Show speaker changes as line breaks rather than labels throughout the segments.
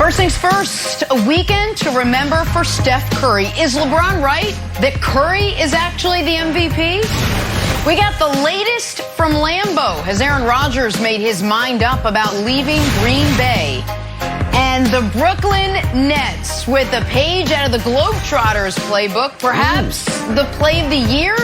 First things first, a weekend to remember for Steph Curry. Is LeBron right that Curry is actually the MVP? We got the latest from Lambeau as Aaron Rodgers made his mind up about leaving Green Bay. And the Brooklyn Nets with a page out of the Globetrotters playbook, perhaps the play of the year.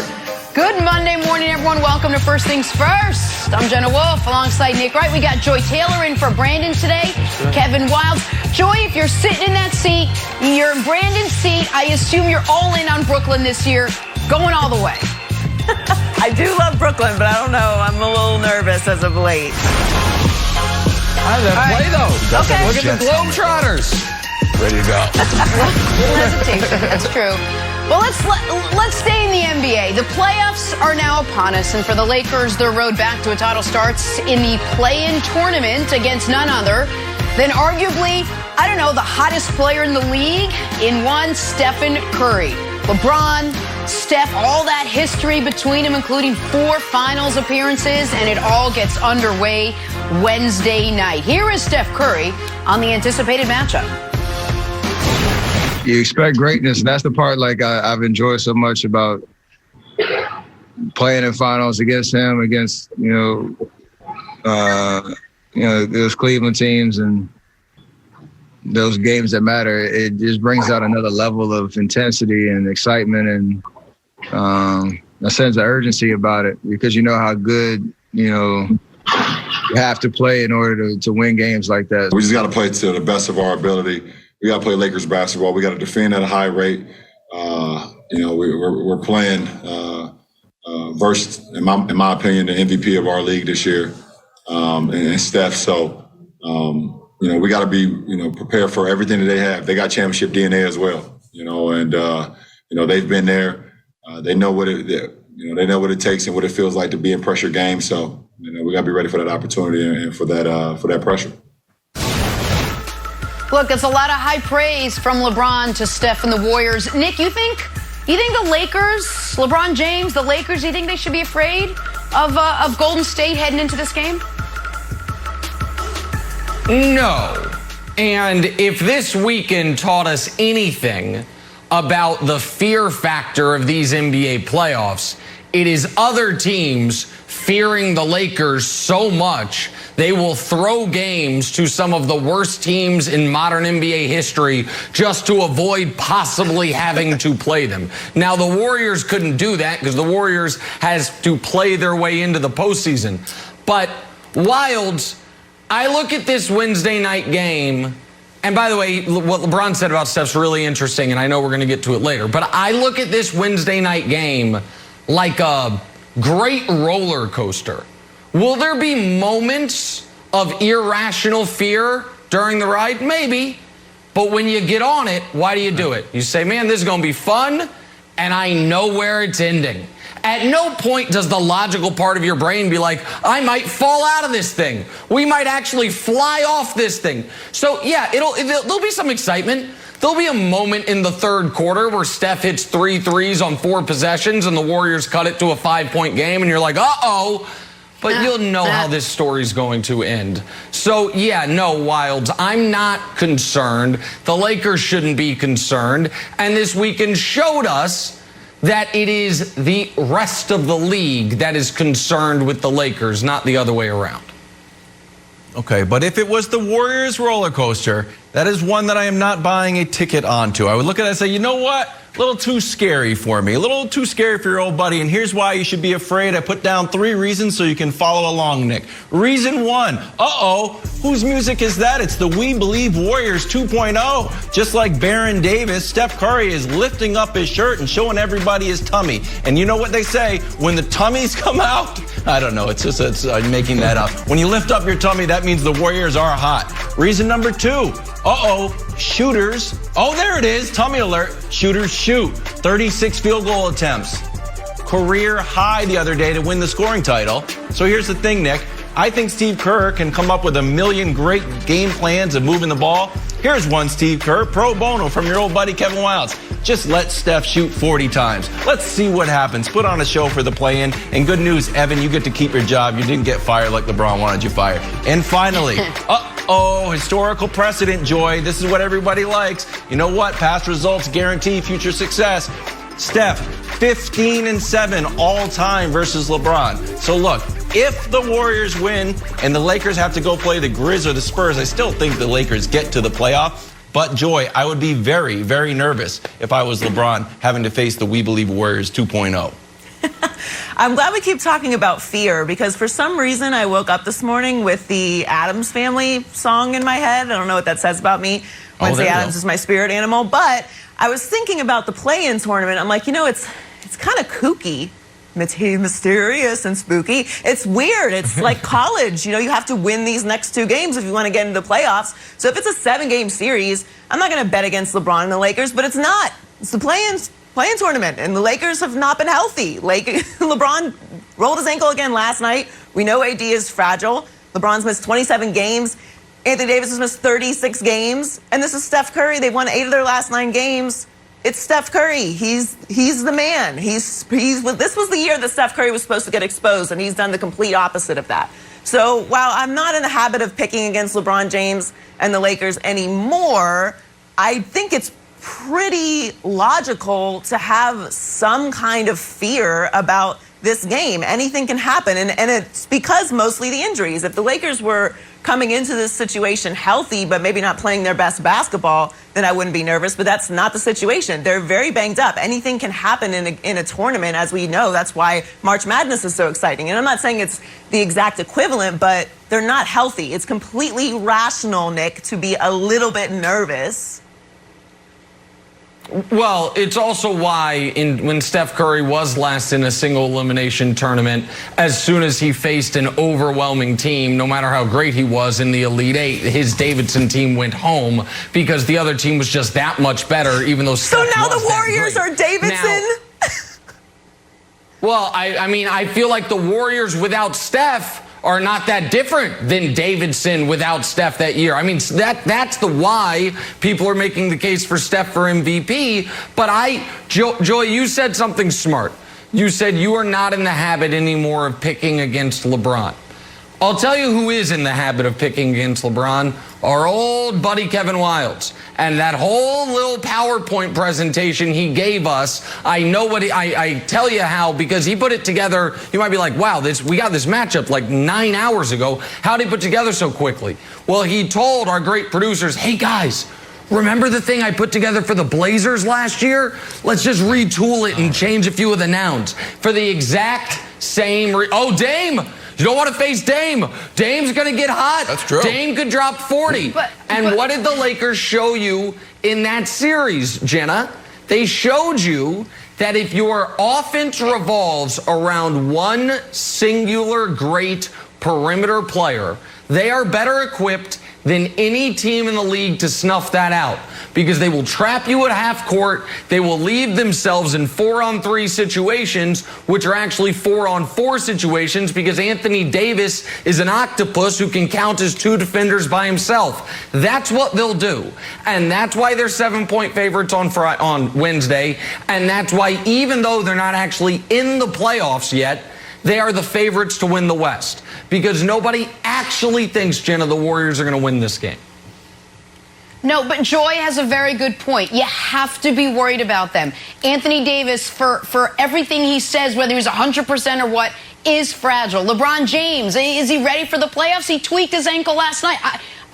Good Monday morning, everyone. Welcome to First Things First. I'm Jenna Wolfe alongside Nick Wright. We got Joy Taylor in for Brandon today. Kevin Wildes. Joy, if you're sitting in that seat, you're in Brandon's seat. I assume you're all in on Brooklyn this year, going all the way.
I do love Brooklyn, but I don't know. I'm a little nervous as of late.
That play, though.
Okay.
Look at the Globetrotters. Ready to go.
Little hesitation. That's true. Well, let's stay in the NBA. The playoffs are now upon us, and for the Lakers, their road back to a title starts in the play-in tournament against none other than arguably, I don't know, the hottest player in the league in one, Stephen Curry. LeBron, Steph, all that history between them, including 4 finals appearances, and it all gets underway Wednesday night. Here is Steph Curry on the anticipated matchup.
You expect greatness, and that's the part I've enjoyed so much about playing in finals against him, against those Cleveland teams and those games that matter. It just brings out another level of intensity and excitement and a sense of urgency about it, because you know how good you have to play in order to win games like that.
We just got to play to the best of our ability. We got to play Lakers basketball. We got to defend at a high rate. We're playing versus, in my opinion, the MVP of our league this year, and Steph. So, we got to be, prepared for everything that they have. They got championship DNA as well, and they've been there. They know what they know what it takes and what it feels like to be in pressure games. So, we got to be ready for that opportunity and for that pressure.
Look, it's a lot of high praise from LeBron to Steph and the Warriors. Nick, you think the Lakers, LeBron James, the Lakers, you think they should be afraid of Golden State heading into this game?
No. And if this weekend taught us anything about the fear factor of these NBA playoffs, it is other teams fearing the Lakers so much they will throw games to some of the worst teams in modern NBA history just to avoid possibly having to play them. Now, the Warriors couldn't do that because the Warriors has to play their way into the postseason. But Wildes, I look at this Wednesday night game, and by the way, what LeBron said about Steph's really interesting, and I know we're going to get to it later, but I look at this Wednesday night game like a great roller coaster. Will there be moments of irrational fear during the ride? Maybe. But when you get on it, why do you do it? You say, man, this is going to be fun, and I know where it's ending. At no point does the logical part of your brain be like, I might fall out of this thing. We might actually fly off this thing. So, yeah, there'll be some excitement. There'll be a moment in the third quarter where Steph hits 3 threes on 4 possessions and the Warriors cut it to a 5-point game, and you're like, uh-oh. But you'll know how this story's going to end. So, yeah, no, Wildes, I'm not concerned. The Lakers shouldn't be concerned. And this weekend showed us that it is the rest of the league that is concerned with the Lakers, not the other way around.
Okay, but if it was the Warriors roller coaster, that is one that I am not buying a ticket onto. I would look at it and say, you know what? A little too scary for me. A little too scary for your old buddy. And here's why you should be afraid. I put down 3 reasons so you can follow along, Nick. Reason 1, whose music is that? It's the We Believe Warriors 2.0. Just like Baron Davis, Steph Curry is lifting up his shirt and showing everybody his tummy. And you know what they say? When the tummies come out, I don't know, it's making that up. When you lift up your tummy, that means the Warriors are hot. Reason number 2, shooters. Oh, there it is, tummy alert. Shooters shoot. 36 field goal attempts. Career high the other day to win the scoring title. So here's the thing, Nick. I think Steve Kerr can come up with a million great game plans of moving the ball. Here's one, Steve Kerr, pro bono from your old buddy Kevin Wildes. Just let Steph shoot 40 times. Let's see what happens. Put on a show for the play-in. And good news, Evan, you get to keep your job. You didn't get fired like LeBron wanted you fired. And finally, Uh-oh, historical precedent, Joy. This is what everybody likes. You know what? Past results guarantee future success. Steph, 15-7 all time versus LeBron. So look, if the Warriors win and the Lakers have to go play the Grizz or the Spurs, I still think the Lakers get to the playoff. But Joy, I would be very, very nervous if I was LeBron having to face the We Believe Warriors 2.0.
I'm glad we keep talking about fear, because for some reason I woke up this morning with the Addams Family song in my head. I don't know what that says about me. Wednesday Addams is my spirit animal. But I was thinking about the play-in tournament. I'm like, you know, it's kind of kooky, mysterious and spooky. It's weird. It's like college. You know, you have to win these next 2 games if you want to get into the playoffs. So if it's a 7-game series, I'm not going to bet against LeBron and the Lakers, but it's not. It's the play-in tournament, and the Lakers have not been healthy. LeBron rolled his ankle again last night. We know AD is fragile. LeBron's missed 27 games. Anthony Davis has missed 36 games. And this is Steph Curry. They've won 8 of their last 9 games. It's Steph Curry. He's the man. This was the year that Steph Curry was supposed to get exposed, and he's done the complete opposite of that. So while I'm not in the habit of picking against LeBron James and the Lakers anymore, I think it's pretty logical to have some kind of fear about this game. Anything can happen, and it's because mostly the injuries. If the Lakers were coming into this situation healthy but maybe not playing their best basketball, then I wouldn't be nervous, but that's not the situation. They're very banged up. Anything can happen in a tournament, as we know. That's why March Madness is so exciting. And I'm not saying it's the exact equivalent, but they're not healthy. It's completely rational, Nick, to be a little bit nervous.
Well, it's also why when Steph Curry was last in a single elimination tournament, as soon as he faced an overwhelming team, no matter how great he was in the Elite Eight, his Davidson team went home because the other team was just that much better, even though Steph
So now
was
the Warriors are Davidson?
Well, I mean, I feel like the Warriors without Steph are not that different than Davidson without Steph that year. I mean, that's the why people are making the case for Steph for MVP. But Joy, you said something smart. You said you are not in the habit anymore of picking against LeBron. I'll tell you who is in the habit of picking against LeBron. Our old buddy Kevin Wildes. And that whole little PowerPoint presentation he gave us, I know what I tell you how, because he put it together. You might be like, wow, we got this matchup like 9 hours ago. How did he put together so quickly? Well, he told our great producers, hey guys, remember the thing I put together for the Blazers last year? Let's just retool it and change a few of the nouns. For the exact same Dame! You don't want to face Dame. Dame's going to get hot.
That's true.
Dame could drop 40. And what did the Lakers show you in that series, Jenna? They showed you that if your offense revolves around one singular great perimeter player, they are better equipped than any team in the league to snuff that out, because they will trap you at half court. They will leave themselves in 4-on-3 situations, which are actually 4-on-4 situations, because Anthony Davis is an octopus who can count as 2 defenders by himself. That's what they'll do. And that's why they're 7-point favorites on Wednesday. And that's why, even though they're not actually in the playoffs yet, they are the favorites to win the West, because nobody actually thinks, Jenna, the Warriors are going to win this game.
No, but Joy has a very good point. You have to be worried about them. Anthony Davis, for everything he says, whether he's 100% or what, is fragile. LeBron James, is he ready for the playoffs? He tweaked his ankle last night.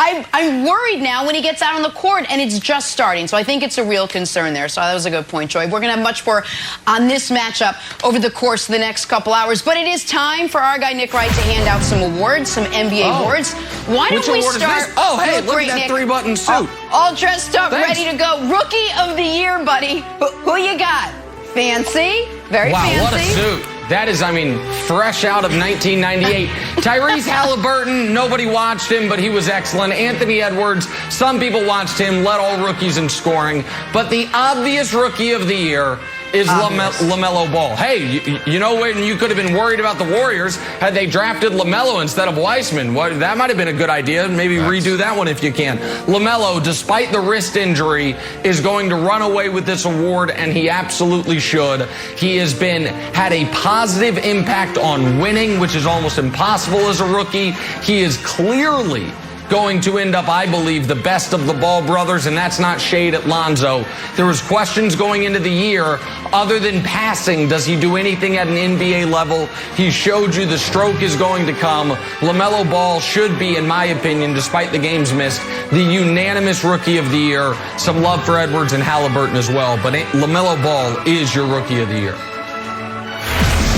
I'm worried now when he gets out on the court, and it's just starting. So I think it's a real concern there. So that was a good point, Joy. We're going to have much more on this matchup over the course of the next couple hours. But it is time for our guy, Nick Wright, to hand out some awards, some NBA awards. Why don't we start?
Oh, hey, look at that 3-button suit.
All dressed up, ready to go. Rookie of the year, buddy. Who you got? Fancy? Very fancy.
Wow, what a suit. That is, I mean, fresh out of 1998. Tyrese Halliburton, nobody watched him, but he was excellent. Anthony Edwards, some people watched him, led all rookies in scoring. But the obvious rookie of the year is LaMelo Ball. Hey, you know when you could have been worried about the Warriors had they drafted LaMelo instead of Weissman? That might have been a good idea. Maybe redo that one if you can. LaMelo, despite the wrist injury, is going to run away with this award, and he absolutely should. He has had a positive impact on winning, which is almost impossible as a rookie. He is clearly going to end up, I believe, the best of the Ball brothers, and that's not shade at Lonzo. There was questions going into the year. Other than passing, does he do anything at an NBA level? He showed you the stroke is going to come. LaMelo Ball should be, in my opinion, despite the games missed, the unanimous Rookie of the Year. Some love for Edwards and Halliburton as well, but LaMelo Ball is your Rookie of the Year.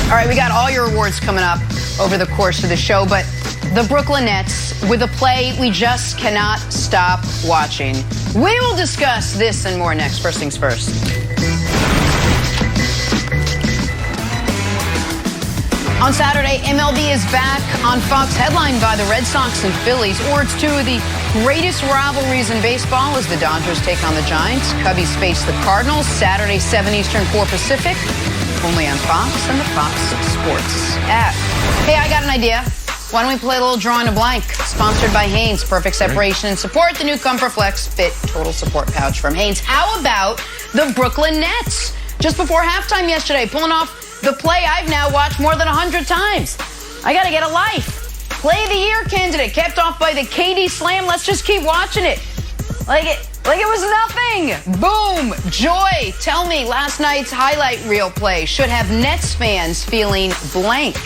All right, we got all your awards coming up over the course of the show, but the Brooklyn Nets with a play we just cannot stop watching. We will discuss this and more next. First things first. On Saturday, MLB is back on Fox, headlined by the Red Sox and Phillies. Or it's two of the greatest rivalries in baseball as the Dodgers take on the Giants. Cubbies face the Cardinals Saturday, 7 Eastern, 4 Pacific. Only on Fox and the Fox Sports app. Hey, I got an idea. Why don't we play a little drawing a blank? Sponsored by Hanes. Perfect separation and support. The new Comfort Flex Fit Total Support Pouch from Hanes. How about the Brooklyn Nets? Just before halftime yesterday, pulling off the play I've now watched more than 100 times. I got to get a life. Play of the year candidate, kept off by the KD Slam. Let's just keep watching it. Like it was nothing. Boom. Joy. Tell me, last night's highlight reel play should have Nets fans feeling blank.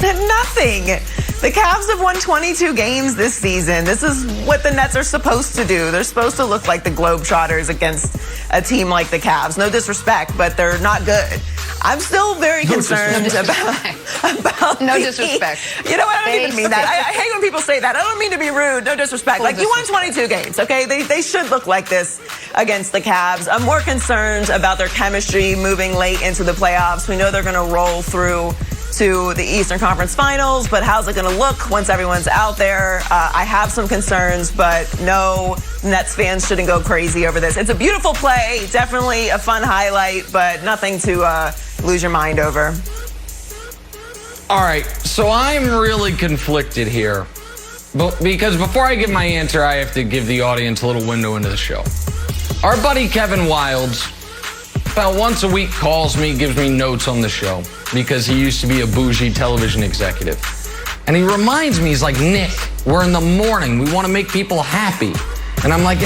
Nothing. The Cavs have won 22 games this season. This is what the Nets are supposed to do. They're supposed to look like the Globetrotters against a team like the Cavs. No disrespect, but they're not good. I'm still very concerned about
no disrespect.
You know what? I don't even mean that. I hate when people say that. I don't mean to be rude. No disrespect. Like, you won 22 games, okay? They should look like this against the Cavs. I'm more concerned about their chemistry moving late into the playoffs. We know they're going to roll through to the Eastern Conference Finals, but how's it going to look once everyone's out there? I have some concerns, but no, Nets fans shouldn't go crazy over this. It's a beautiful play, definitely a fun highlight, but nothing to lose your mind over.
All right, so I'm really conflicted here, because before I give my answer, I have to give the audience a little window into the show. Our buddy Kevin Wildes about once a week calls me, gives me notes on the show, because he used to be a bougie television executive. And he reminds me, he's like, Nick, we're in the morning. We want to make people happy. And I'm like,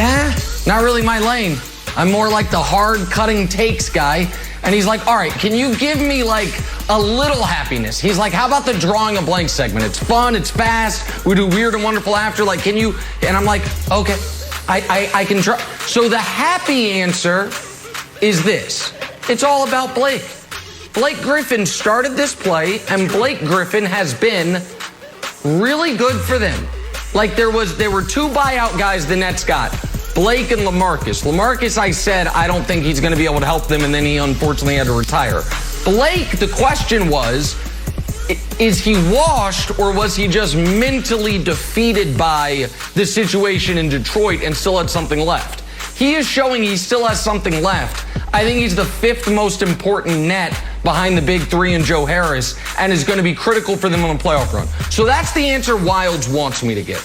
not really my lane. I'm more like the hard cutting takes guy. And he's like, all right, can you give me like a little happiness? He's like, how about the drawing a blank segment? It's fun, it's fast, we do weird and wonderful after. Like, can you? And I'm like, okay, I can try. So the happy answer is this. It's all about Blake. Blake Griffin started this play, and Blake Griffin has been really good for them. Like, there were two buyout guys the Nets got, Blake and LaMarcus. LaMarcus, I said, I don't think he's going to be able to help them, and then he unfortunately had to retire. Blake, the question was, is he washed, or was he just mentally defeated by the situation in Detroit and still had something left? He is showing he still has something left. I think he's the fifth most important net behind the big three and Joe Harris, and is going to be critical for them on a playoff run. So that's the answer Wildes wants me to get.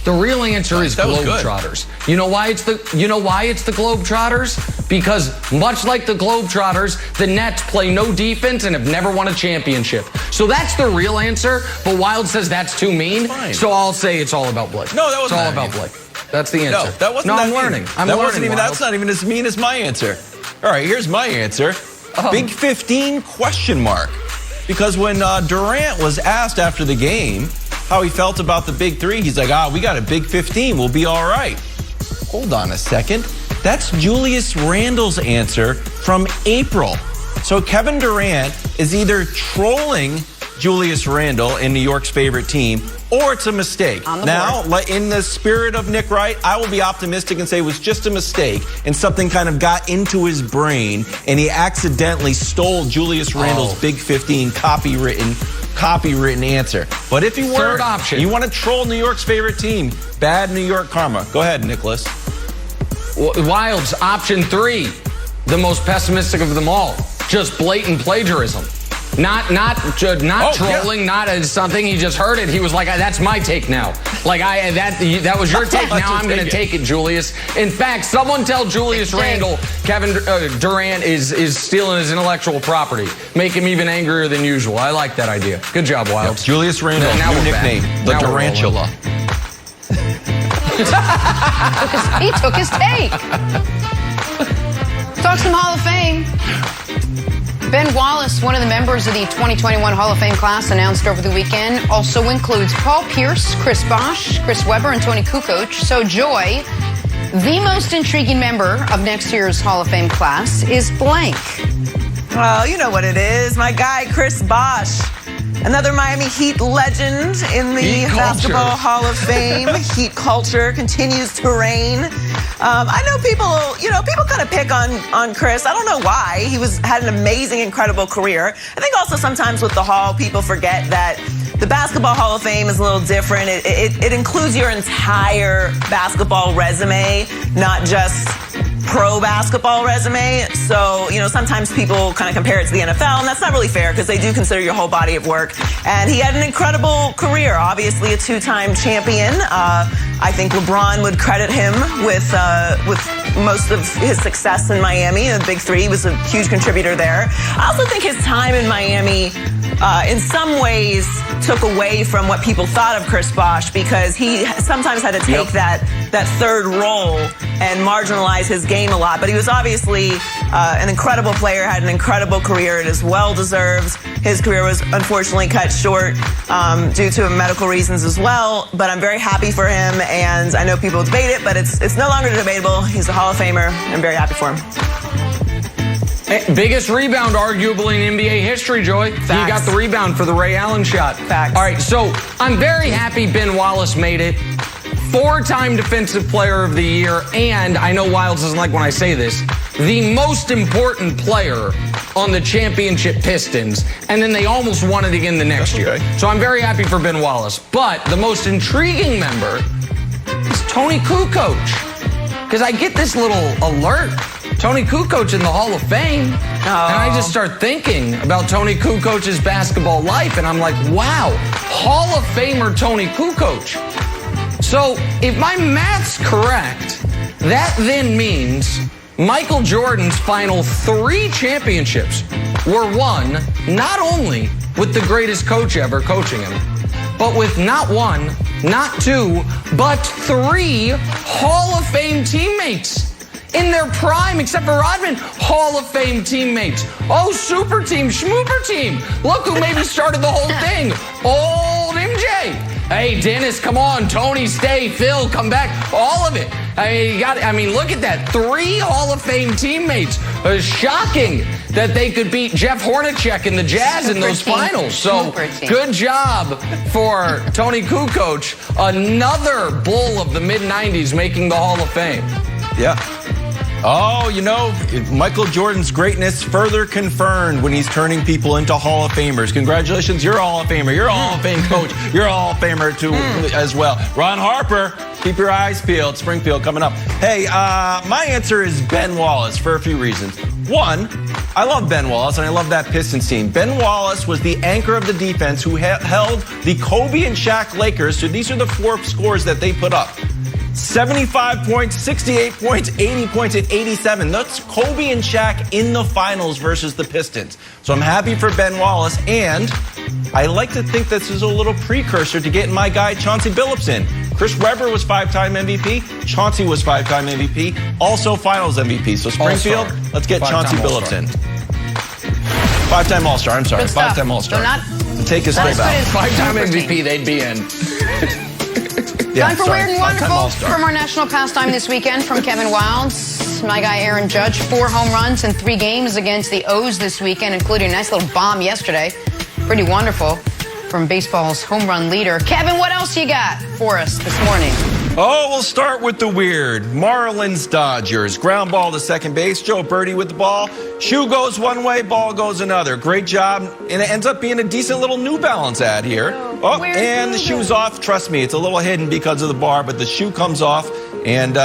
The real answer is Globetrotters. You know why it's the Globetrotters? Because much like the Globetrotters, the Nets play no defense and have never won a championship. So that's the real answer, but Wildes says that's too mean. Fine. So I'll say it's all about Blake.
No, that wasn't
all about Blake. That's the answer.
No, that wasn't.
No, I'm learning.
That's not even as mean as my answer. All right, here's my answer. Big 15 question mark. Because when Durant was asked after the game how he felt about the big three, he's like, we got a big 15. We'll be all right. Hold on a second. That's Julius Randle's answer from April. So Kevin Durant is either trolling Julius Randle in New York's favorite team, or it's a mistake. Now, in the spirit of Nick Wright, I will be optimistic and say it was just a mistake, and something kind of got into his brain, and he accidentally stole Julius Randle's Big 15 copywritten answer. But if you were, you want to troll New York's favorite team, bad New York karma. Go ahead, Nicholas.
Wildes, option 3, the most pessimistic of them all. Just blatant plagiarism. Not trolling, not as something. He just heard it. He was like, "That's my take now." Like that was your take. Now I'm going to take it, Julius. In fact, someone tell Julius Randle Kevin Durant is stealing his intellectual property. Make him even angrier than usual. I like that idea. Good job, Wildes.
Julius Randle, new nickname, the Durantula.
He took his take. Talk some Hall of Fame. Ben Wallace, one of the members of the 2021 Hall of Fame class announced over the weekend, also includes Paul Pierce, Chris Bosh, Chris Webber, and Tony Kukoc. So, Joy, the most intriguing member of next year's Hall of Fame class is blank.
Well, you know what it is. My guy, Chris Bosh. Another Miami Heat legend in the Basketball Hall of Fame. Heat culture continues to reign. I know people kind of pick on Chris. I don't know why. He had an amazing, incredible career. I think also sometimes with the Hall, people forget that the Basketball Hall of Fame is a little different. It includes your entire basketball resume, not just pro basketball resume. So, sometimes people kind of compare it to the NFL, and that's not really fair because they do consider your whole body of work. And he had an incredible career, obviously a two-time champion. I think LeBron would credit him with most of his success in Miami. The Big Three, was a huge contributor there. I also think his time in Miami in some ways took away from what people thought of Chris Bosh because he sometimes had to take that third role and marginalize his game a lot. But he was obviously an incredible player, had an incredible career. It is well-deserved. His career was unfortunately cut short due to medical reasons as well. But I'm very happy for him, and I know people debate it, but it's no longer debatable. He's a Hall of Famer. I'm very happy for him.
Biggest rebound, arguably, in NBA history, Joy.
Facts.
He got the rebound for the Ray Allen shot.
Facts.
All right, so I'm very happy Ben Wallace made it. 4-time Defensive Player of the Year, and I know Wildes doesn't like when I say this, the most important player on the championship Pistons, and then they almost won it again the next year. So I'm very happy for Ben Wallace. But the most intriguing member is Tony Kukoc, because I get this little alert. Tony Kukoc in the Hall of Fame. And I just start thinking about Tony Kukoc's basketball life, and I'm like, wow, Hall of Famer Tony Kukoc. So if my math's correct, that then means Michael Jordan's final 3 championships were won not only with the greatest coach ever coaching him, but with not 1, not 2, but 3 Hall of Fame teammates. In their prime, except for Rodman, Hall of Fame teammates. Oh, super team, schmooper team. Look who maybe started the whole thing. Old MJ. Hey, Dennis, come on. Tony, stay. Phil, come back. All of it. Look at that. 3 Hall of Fame teammates. Shocking that they could beat Jeff Hornacek and the Jazz in those finals. So good job for Tony Kukoc. Another Bull of the mid-90s making the Hall of Fame.
Yeah. Oh, Michael Jordan's greatness further confirmed when he's turning people into Hall of Famers. Congratulations, you're a Hall of Famer. You're a Hall of Fame coach. You're a Hall of Famer, too, as well. Ron Harper, keep your eyes peeled. Springfield coming up. Hey, my answer is Ben Wallace for a few reasons. One, I love Ben Wallace, and I love that Pistons team. Ben Wallace was the anchor of the defense who held the Kobe and Shaq Lakers. So these are the 4 scores that they put up. 75 points, 68 points, 80 points, and 87. That's Kobe and Shaq in the finals versus the Pistons. So I'm happy for Ben Wallace, and I like to think this is a little precursor to getting my guy Chauncey Billups in. Chris Webber was 5-time MVP. Chauncey was 5-time MVP. Also finals MVP. So Springfield, let's get Chauncey Billups in. 5-time All-Star, I'm sorry. 5-time All-Star. The take is still valid.
5-time MVP, they'd be in.
Time for Weird and Wonderful from our national pastime this weekend from Kevin Wildes. My guy Aaron Judge, 4 home runs in 3 games against the O's this weekend, including a nice little bomb yesterday. Pretty wonderful from baseball's home run leader. Kevin, what else you got for us this morning?
Oh, we'll start with the weird. Marlins Dodgers. Ground ball to second base. Joe Birdie with the ball. Shoe goes one way, ball goes another. Great job. And it ends up being a decent little New Balance ad here. Oh, and the shoe's off. Trust me, it's a little hidden because of the bar, but the shoe comes off. And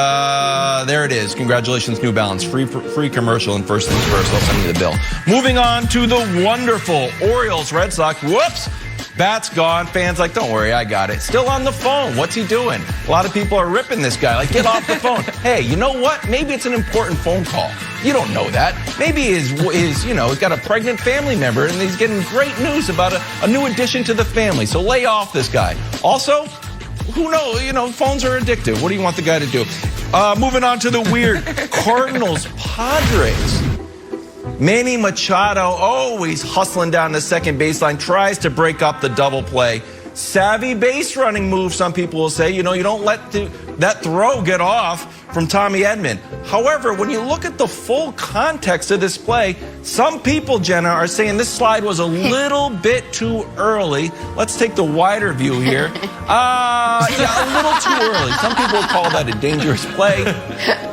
there it is. Congratulations, New Balance. Free commercial, and first things first, I'll send you the bill. Moving on to the wonderful Orioles Red Sox. Whoops. Bat's gone. Fans like, don't worry, I got it. Still on the phone. What's he doing? A lot of people are ripping this guy. Like, get off the phone. Hey, you know what? Maybe it's an important phone call. You don't know that. Maybe he's got a pregnant family member and he's getting great news about a new addition to the family. So lay off this guy. Also, who knows? You know, phones are addictive. What do you want the guy to do? Moving on to the weird Cardinals Padres. Manny Machado always hustling down the second baseline, tries to break up the double play. Savvy base running move, some people will say. You know, you don't let that throw get off from Tommy Edman. However, when you look at the full context of this play, some people, Jenna, are saying this slide was a little bit too early. Let's take the wider view here. Yeah, a little too early. Some people will call that a dangerous play.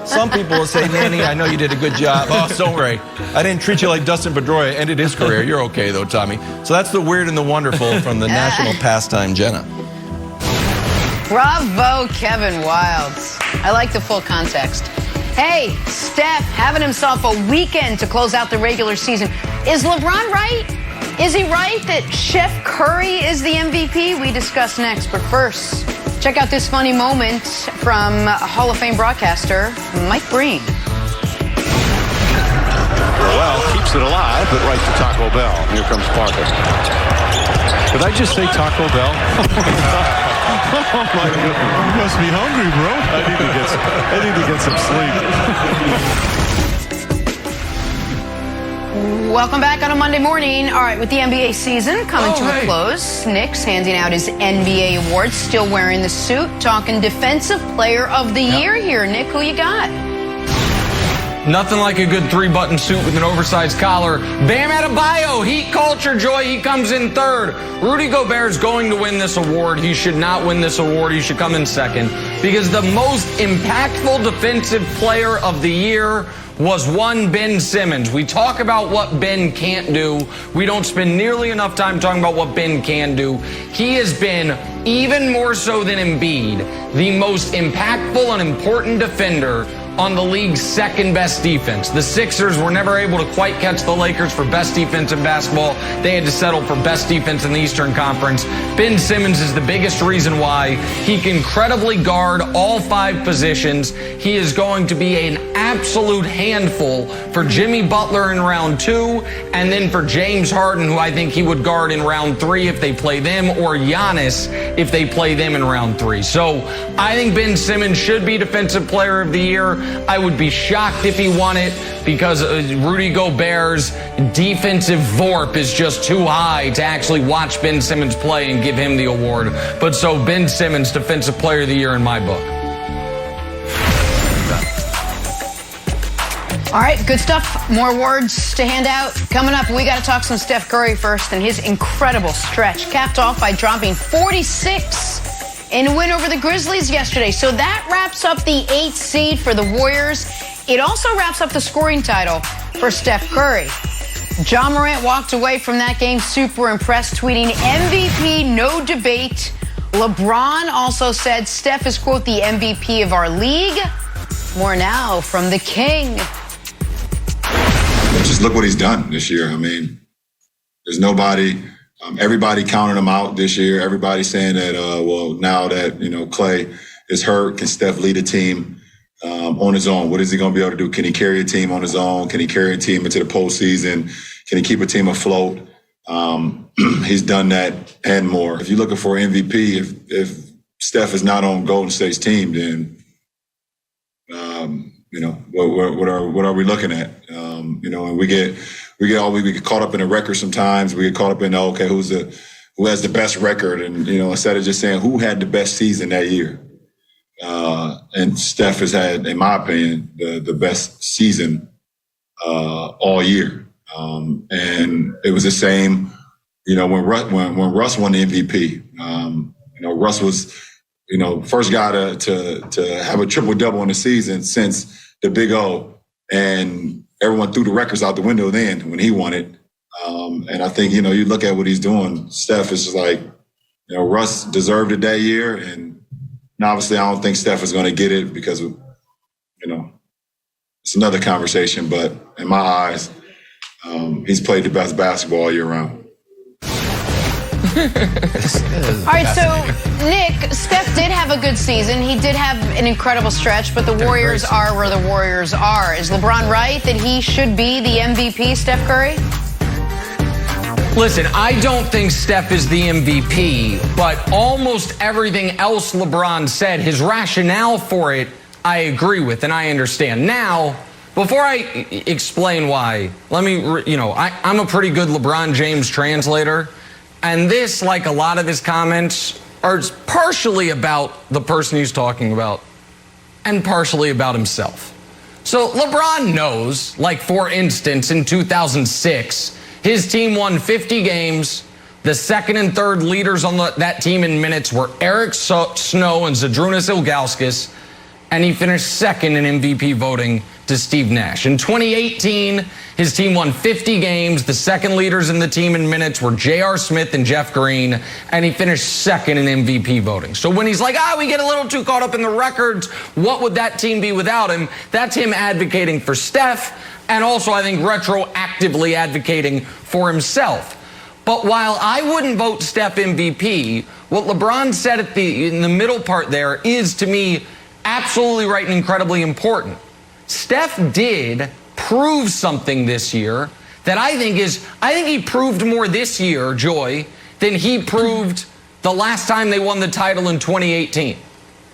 Some people will say, Manny, I know you did a good job. Oh, don't worry. I didn't treat you like Dustin Pedroia ended his career. You're okay, though, Tommy. So that's the weird and the wonderful from the national pastime, Jenna.
Bravo, Kevin Wildes. I like the full context. Hey, Steph having himself a weekend to close out the regular season. Is LeBron right? Is he right that Chef Curry is the MVP? We discuss next. But first, check out this funny moment from Hall of Fame broadcaster Mike Breen.
Well, keeps it alive, but right to Taco Bell. Here comes Parker. Did I just say Taco Bell? Oh my goodness. You must be hungry, bro. I need to get some sleep.
Welcome back on a Monday morning. All right, with the NBA season coming to a close, Nick's handing out his NBA awards, still wearing the suit, talking Defensive Player of the Year here. Nick, who you got?
Nothing like a good three-button suit with an oversized collar. Bam Adebayo, Heat culture joy, he comes in third. Rudy Gobert's going to win this award. He should not win this award. He should come in second. Because the most impactful defensive player of the year was one Ben Simmons. We talk about what Ben can't do. We don't spend nearly enough time talking about what Ben can do. He has been, even more so than Embiid, the most impactful and important defender on the league's second best defense. The Sixers were never able to quite catch the Lakers for best defense in basketball. They had to settle for best defense in the Eastern Conference. Ben Simmons is the biggest reason why. He can credibly guard all five positions. He is going to be an absolute handful for Jimmy Butler in round 2, and then for James Harden, who I think he would guard in round 3 if they play them, or Giannis if they play them in round 3. So I think Ben Simmons should be Defensive Player of the Year. I would be shocked if he won it because Rudy Gobert's defensive VORP is just too high to actually watch Ben Simmons play and give him the award. But so Ben Simmons, Defensive Player of the Year in my book.
All right, good stuff. More awards to hand out. Coming up, we got to talk some Steph Curry first and his incredible stretch, capped off by dropping 46 in a win over the Grizzlies yesterday. So that wraps up the 8th seed for the Warriors. It also wraps up the scoring title for Steph Curry. Ja Morant walked away from that game super impressed, tweeting, MVP, no debate. LeBron also said Steph is, quote, the MVP of our league. More now from the King.
Just look what he's done this year. I mean, there's nobody... everybody counted him out this year. Everybody saying that, well, now that, you know, Clay is hurt, can Steph lead a team on his own? What is he going to be able to do? Can he carry a team on his own? Can he carry a team into the postseason? Can he keep a team afloat? He's done that and more. If you're looking for MVP, if Steph is not on Golden State's team, then, you know, what are we looking at? You know, and we get caught up in the record sometimes. We get caught up in, okay, who has the best record? And, you know, instead of just saying who had the best season that year. And Steph has had, in my opinion, the best season all year. And it was the same, you know, when Russ won the MVP. You know, Russ was, you know, first guy to have a triple-double in the season since the Big O. And everyone threw the records out the window then when he won it. And I think, you know, you look at what he's doing, Steph is just like, you know, Russ deserved it that year. And obviously I don't think Steph is going to get it because, of, you know, it's another conversation. But in my eyes, he's played the best basketball all year round.
All right, so, Nick, Steph did have a good season. He did have an incredible stretch, but the Warriors are where the Warriors are. Is LeBron right that he should be the MVP, Steph Curry?
Listen, I don't think Steph is the MVP, but almost everything else LeBron said, his rationale for it, I agree with and I understand. Now, before I explain why, let me, I'm a pretty good LeBron James translator, and this, like a lot of his comments, are partially about the person he's talking about and partially about himself. So LeBron knows, like for instance, in 2006, his team won 50 games. The second and third leaders on that team in minutes were Eric Snow and Zydrunas Ilgauskas, and he finished second in MVP voting to Steve Nash. In 2018, his team won 50 games. The second leaders in the team in minutes were J.R. Smith and Jeff Green, and he finished second in MVP voting. So when he's like, we get a little too caught up in the records, what would that team be without him? That's him advocating for Steph, and also, I think, retroactively advocating for himself. But while I wouldn't vote Steph MVP, what LeBron said in the middle part there is, to me, absolutely right and incredibly important. Steph did prove something this year that I think he proved more this year, Joy, than he proved the last time they won the title in 2018,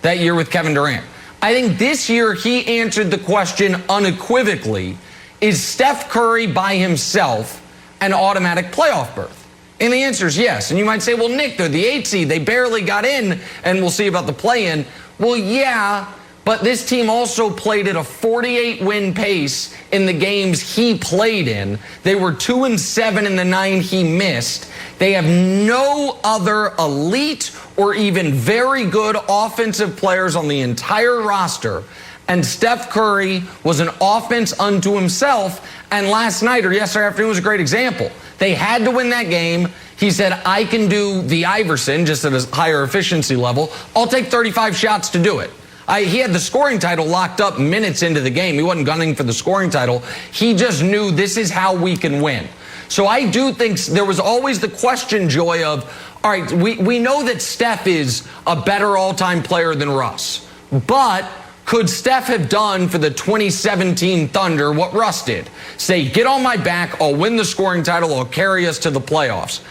that year with Kevin Durant. I think this year he answered the question unequivocally, is Steph Curry by himself an automatic playoff berth? And the answer is yes. And you might say, well, Nick, they're the 8th seed. They barely got in, and we'll see about the play-in. Well, yeah, but this team also played at a 48-win pace in the games he played in. They were 2-7 in the 9 he missed. They have no other elite or even very good offensive players on the entire roster. And Steph Curry was an offense unto himself. And last night or yesterday afternoon was a great example. They had to win that game. He said, I can do the Iverson just at a higher efficiency level. I'll take 35 shots to do it. He had the scoring title locked up minutes into the game. He wasn't gunning for the scoring title. He just knew this is how we can win. So I do think there was always the question, Joy, of, all right, we know that Steph is a better all-time player than Russ. But could Steph have done for the 2017 Thunder what Russ did? Say, get on my back, I'll win the scoring title, I'll carry us to the playoffs.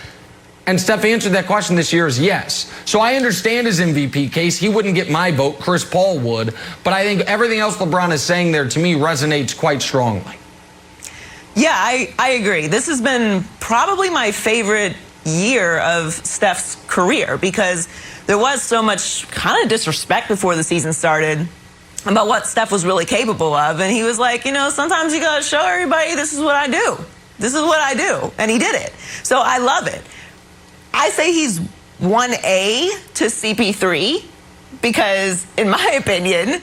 And Steph answered that question this year as yes. So I understand his MVP case. He wouldn't get my vote. Chris Paul would. But I think everything else LeBron is saying there, to me, resonates quite strongly.
Yeah, I agree. This has been probably my favorite year of Steph's career because there was so much kind of disrespect before the season started about what Steph was really capable of. And he was like, sometimes you got to show everybody this is what I do. This is what I do. And he did it. So I love it. I say he's 1A to CP3 because, in my opinion,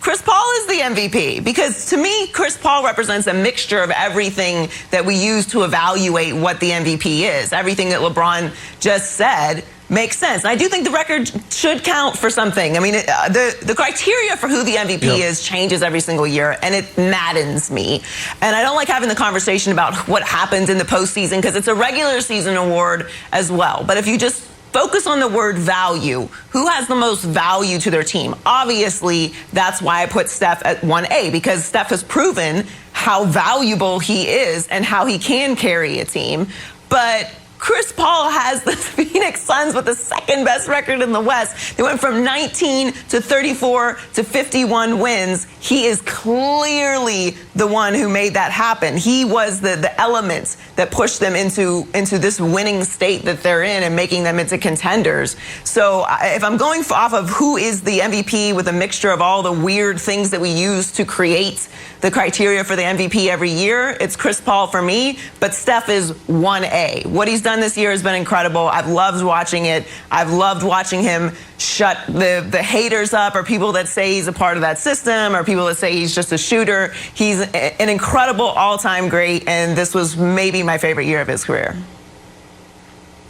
Chris Paul is the MVP. Because to me, Chris Paul represents a mixture of everything that we use to evaluate what the MVP is. Everything that LeBron just said makes sense. And I do think the record should count for something. I mean, the criteria for who the MVP is changes every single year, and it maddens me. And I don't like having the conversation about what happens in the postseason because it's a regular season award as well. But if you just focus on the word value, who has the most value to their team? Obviously, that's why I put Steph at 1A, because Steph has proven how valuable he is and how he can carry a team. But Chris Paul has the Phoenix Suns with the second best record in the West. They went from 19 to 34 to 51 wins. He is clearly the one who made that happen. He was the elements that pushed them into this winning state that they're in and making them into contenders. So if I'm going off of who is the MVP with a mixture of all the weird things that we use to create the criteria for the MVP every year, it's Chris Paul for me, but Steph is 1A. What he's done this year has been incredible. I've loved watching it. I've loved watching him shut the haters up, or people that say he's a part of that system, or people that say he's just a shooter. He's an incredible all-time great, and this was maybe my favorite year of his career.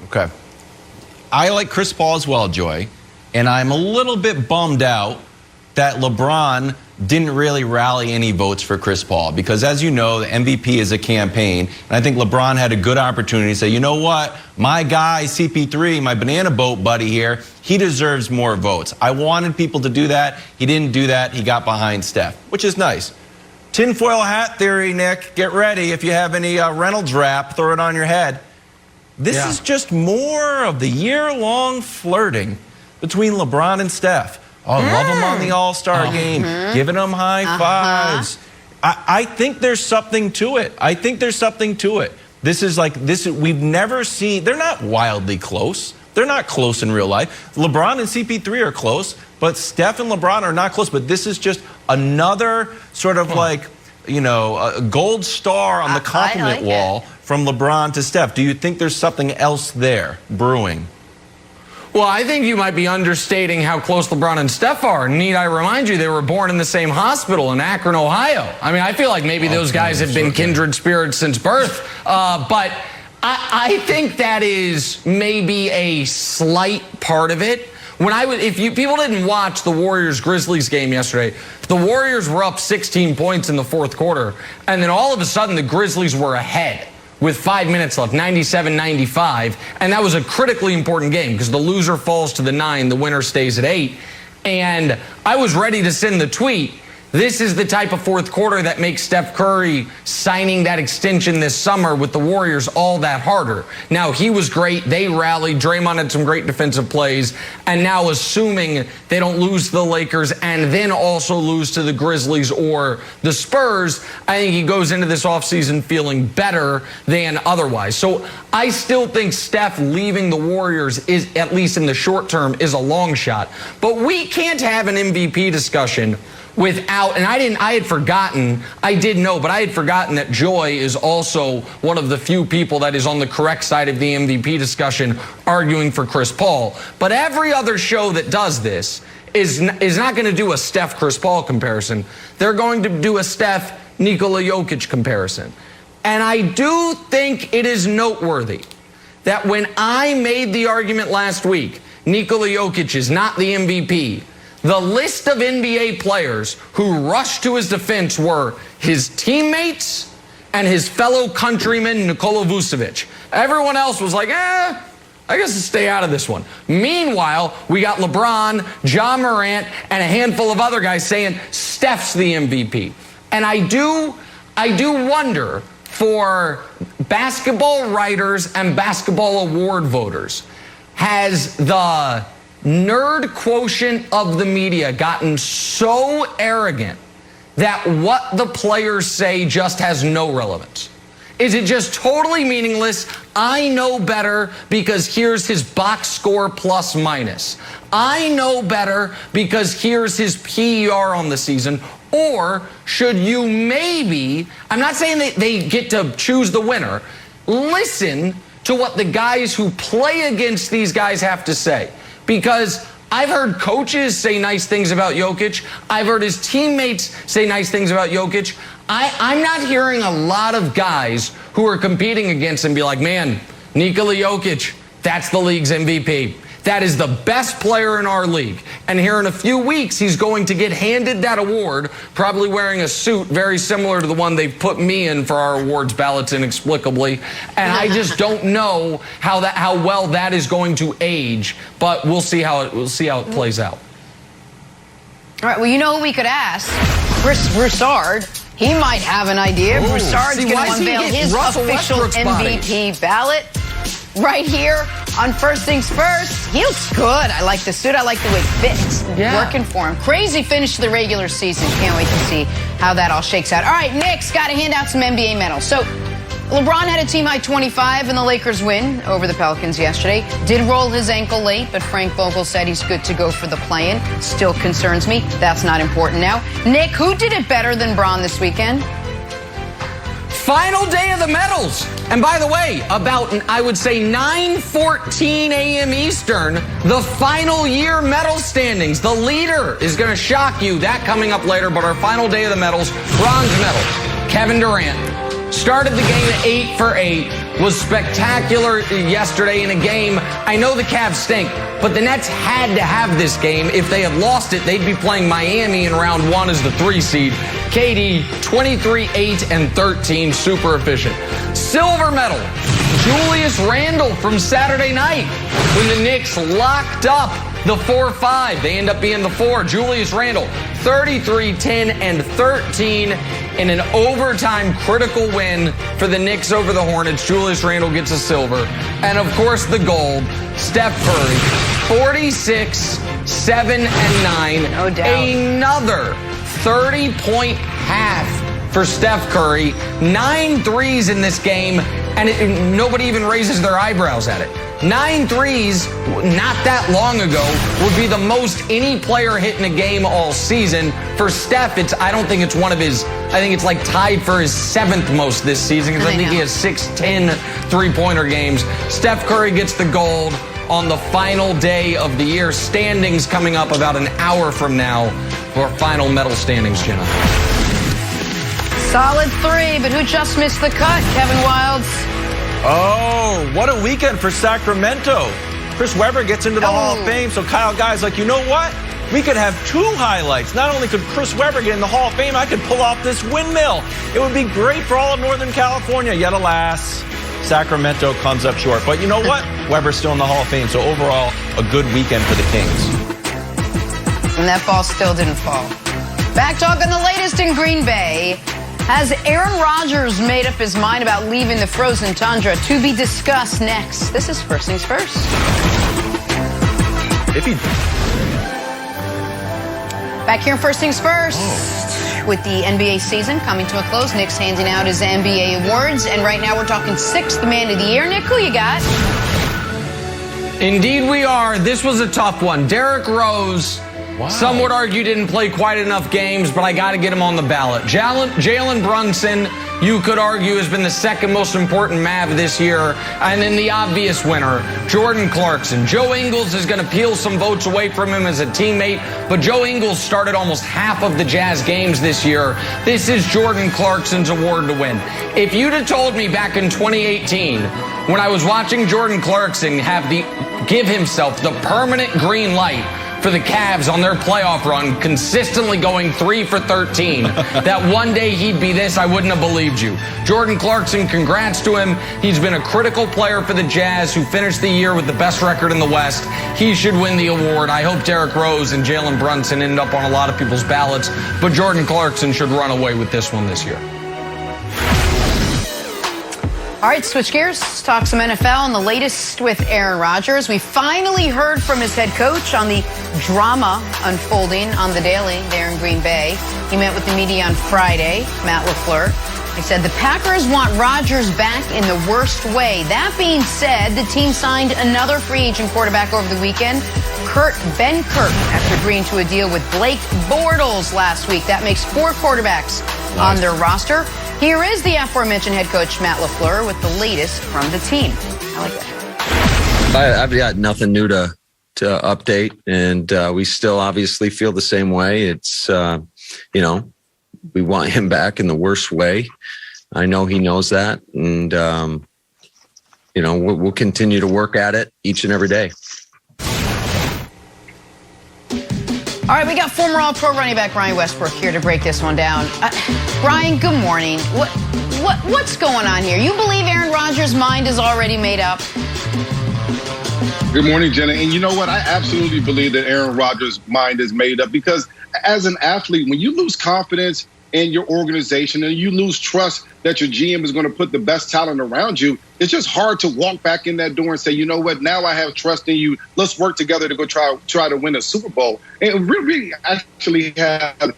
Okay. I like Chris Paul as well, Joy, and I'm a little bit bummed out that LeBron didn't really rally any votes for Chris Paul, because as you know, the MVP is a campaign, and I think LeBron had a good opportunity to say, you know what, my guy CP3, my banana boat buddy here, he deserves more votes. I wanted people to do that. He didn't do that. He got behind Steph, which is nice. Tinfoil hat theory, Nick, get ready. If you have any Reynolds wrap, throw it on your head. This is just more of the year-long flirting between LeBron and Steph. Oh, love them on the All-Star game, giving them high fives. I think there's something to it. This is we've never seen, they're not wildly close. They're not close in real life. LeBron and CP3 are close, but Steph and LeBron are not close. But this is just another sort of a gold star on the compliment wall from LeBron to Steph. Do you think there's something else there brewing?
Well, I think you might be understating how close LeBron and Steph are. Need I remind you, they were born in the same hospital in Akron, Ohio. I mean, I feel like maybe those guys have been kindred spirits since birth. But I think that is maybe a slight part of it. People didn't watch the Warriors-Grizzlies game yesterday, the Warriors were up 16 points in the fourth quarter, and then all of a sudden the Grizzlies were ahead with 5 minutes left, 97-95, and that was a critically important game because the loser falls to the 9, the winner stays at 8, and I was ready to send the tweet. This is the type of fourth quarter that makes Steph Curry signing that extension this summer with the Warriors all that harder. Now, he was great. They rallied. Draymond had some great defensive plays. And now, assuming they don't lose to the Lakers and then also lose to the Grizzlies or the Spurs, I think he goes into this offseason feeling better than otherwise. So I still think Steph leaving the Warriors is, at least in the short term, is a long shot. But we can't have an MVP discussion without, and I had forgotten that Joy is also one of the few people that is on the correct side of the MVP discussion arguing for Chris Paul. But every other show that does this is not going to do a Steph-Chris Paul comparison. They're going to do a Steph-Nikola Jokic comparison. And I do think it is noteworthy that when I made the argument last week, Nikola Jokic is not the MVP, the list of NBA players who rushed to his defense were his teammates and his fellow countryman, Nikola Vucevic. Everyone else was like, I guess I'll stay out of this one. Meanwhile, we got LeBron, Ja Morant, and a handful of other guys saying Steph's the MVP. And I do wonder for basketball writers and basketball award voters, has the nerd quotient of the media gotten so arrogant that what the players say just has no relevance? Is it just totally meaningless? I know better because here's his box score plus minus. I know better because here's his PER on the season. Or should you maybe, I'm not saying that they get to choose the winner, listen to what the guys who play against these guys have to say. Because I've heard coaches say nice things about Jokic. I've heard his teammates say nice things about Jokic. I'm not hearing a lot of guys who are competing against him be like, man, Nikola Jokic, that's the league's MVP. That is the best player in our league. And here in a few weeks, he's going to get handed that award, probably wearing a suit very similar to the one they put me in for our awards ballots inexplicably. And I just don't know how well that is going to age, but we'll see how it plays out.
All right, well, you know who we could ask? Chris Broussard. He might have an idea. Broussard's going to unveil his official MVP ballot right here on First Things First. He looks good. I like the suit. I like the way it fits. Working for him. Crazy finish to the regular season. Can't wait to see how that all shakes out. All right, Nick's got to hand out some NBA medals. So LeBron had a team-high 25 in the Lakers win over the Pelicans yesterday. Did roll his ankle late, but Frank Vogel said he's good to go for the play-in. Still concerns me. That's not important now. Nick, who did it better than Bron this weekend?
Final day of the medals. And by the way, about, I would say, 9:14 a.m. Eastern, the final year medal standings. The leader is going to shock you. That coming up later. But our final day of the medals, bronze medal, Kevin Durant. Started the game at 8 for 8. Was spectacular yesterday in a game. I know the Cavs stink, but the Nets had to have this game. If they had lost it, they'd be playing Miami in round 1 as the 3 seed. KD, 23, 8, and 13. Super efficient. Silver medal, Julius Randle from Saturday night when the Knicks locked up the 4-5. They end up being the 4. Julius Randle, 33-10-13 in an overtime critical win for the Knicks over the Hornets. Julius Randle gets a silver. And, of course, the gold, Steph Curry, 46, 7, and 9.
No doubt.
Another 30-point half for Steph Curry. 9 threes in this game, and nobody even raises their eyebrows at it. 9 threes, not that long ago, would be the most any player hit in a game all season. For Steph, I don't think it's one of his, I think it's like tied for his 7th most this season, because I think he has 6-10 three-pointer games. Steph Curry gets the gold on the final day of the year. Standings coming up about an hour from now for final medal standings, Jenna.
Solid 3, but who just missed the cut? Kevin Wildes.
Oh, what a weekend for Sacramento. Chris Webber gets into the Hall of Fame, so Kyle Guy's like, you know what? We could have 2 highlights. Not only could Chris Webber get in the Hall of Fame, I could pull off this windmill. It would be great for all of Northern California. Yet, alas, Sacramento comes up short. But you know what? Webber's still in the Hall of Fame, so overall, a good weekend for the Kings.
And that ball still didn't fall. Back talk on the latest in Green Bay. Has Aaron Rodgers made up his mind about leaving the frozen tundra? To be discussed next. This is First Things First. Back here in First Things First. With the NBA season coming to a close, Nick's handing out his NBA awards. And right now we're talking 6th Man of the Year. Nick, who you got?
Indeed we are. This was a tough one. Derrick Rose. Wow. Some would argue didn't play quite enough games, but I got to get him on the ballot. Jalen Brunson, you could argue, has been the 2nd most important Mav this year. And then the obvious winner, Jordan Clarkson. Joe Ingles is going to peel some votes away from him as a teammate, but Joe Ingles started almost half of the Jazz games this year. This is Jordan Clarkson's award to win. If you'd have told me back in 2018, when I was watching Jordan Clarkson give himself the permanent green light for the Cavs on their playoff run, consistently going 3 for 13, that one day he'd be this, I wouldn't have believed you. Jordan Clarkson, congrats to him. He's been a critical player for the Jazz, who finished the year with the best record in the West. He should win the award. I hope Derrick Rose and Jalen Brunson end up on a lot of people's ballots, but Jordan Clarkson should run away with this one this year.
All right, switch gears, talk some NFL and the latest with Aaron Rodgers. We finally heard from his head coach on the drama unfolding on the Daily there in Green Bay. He met with the media on Friday, Matt LaFleur. He said the Packers want Rodgers back in the worst way. That being said, the team signed another free agent quarterback over the weekend, Ben Kirk, after agreeing to a deal with Blake Bortles last week. That makes 4 quarterbacks on their roster. Here is the aforementioned head coach, Matt LaFleur, with the latest from the team. I like that.
I've got nothing new to update, and we still obviously feel the same way. It's, we want him back in the worst way. I know he knows that, and, we'll continue to work at it each and every day.
All right, we got former All-Pro running back Ryan Westbrook here to break this one down. Ryan, good morning. What's going on here? You believe Aaron Rodgers' mind is already made up?
Good morning, Jenna. And you know what? I absolutely believe that Aaron Rodgers' mind is made up, because as an athlete, when you lose confidence in your organization and you lose trust that your GM is going to put the best talent around you, it's just hard to walk back in that door and say, you know what, now I have trust in you. Let's work together to go try to win a Super Bowl. And we actually had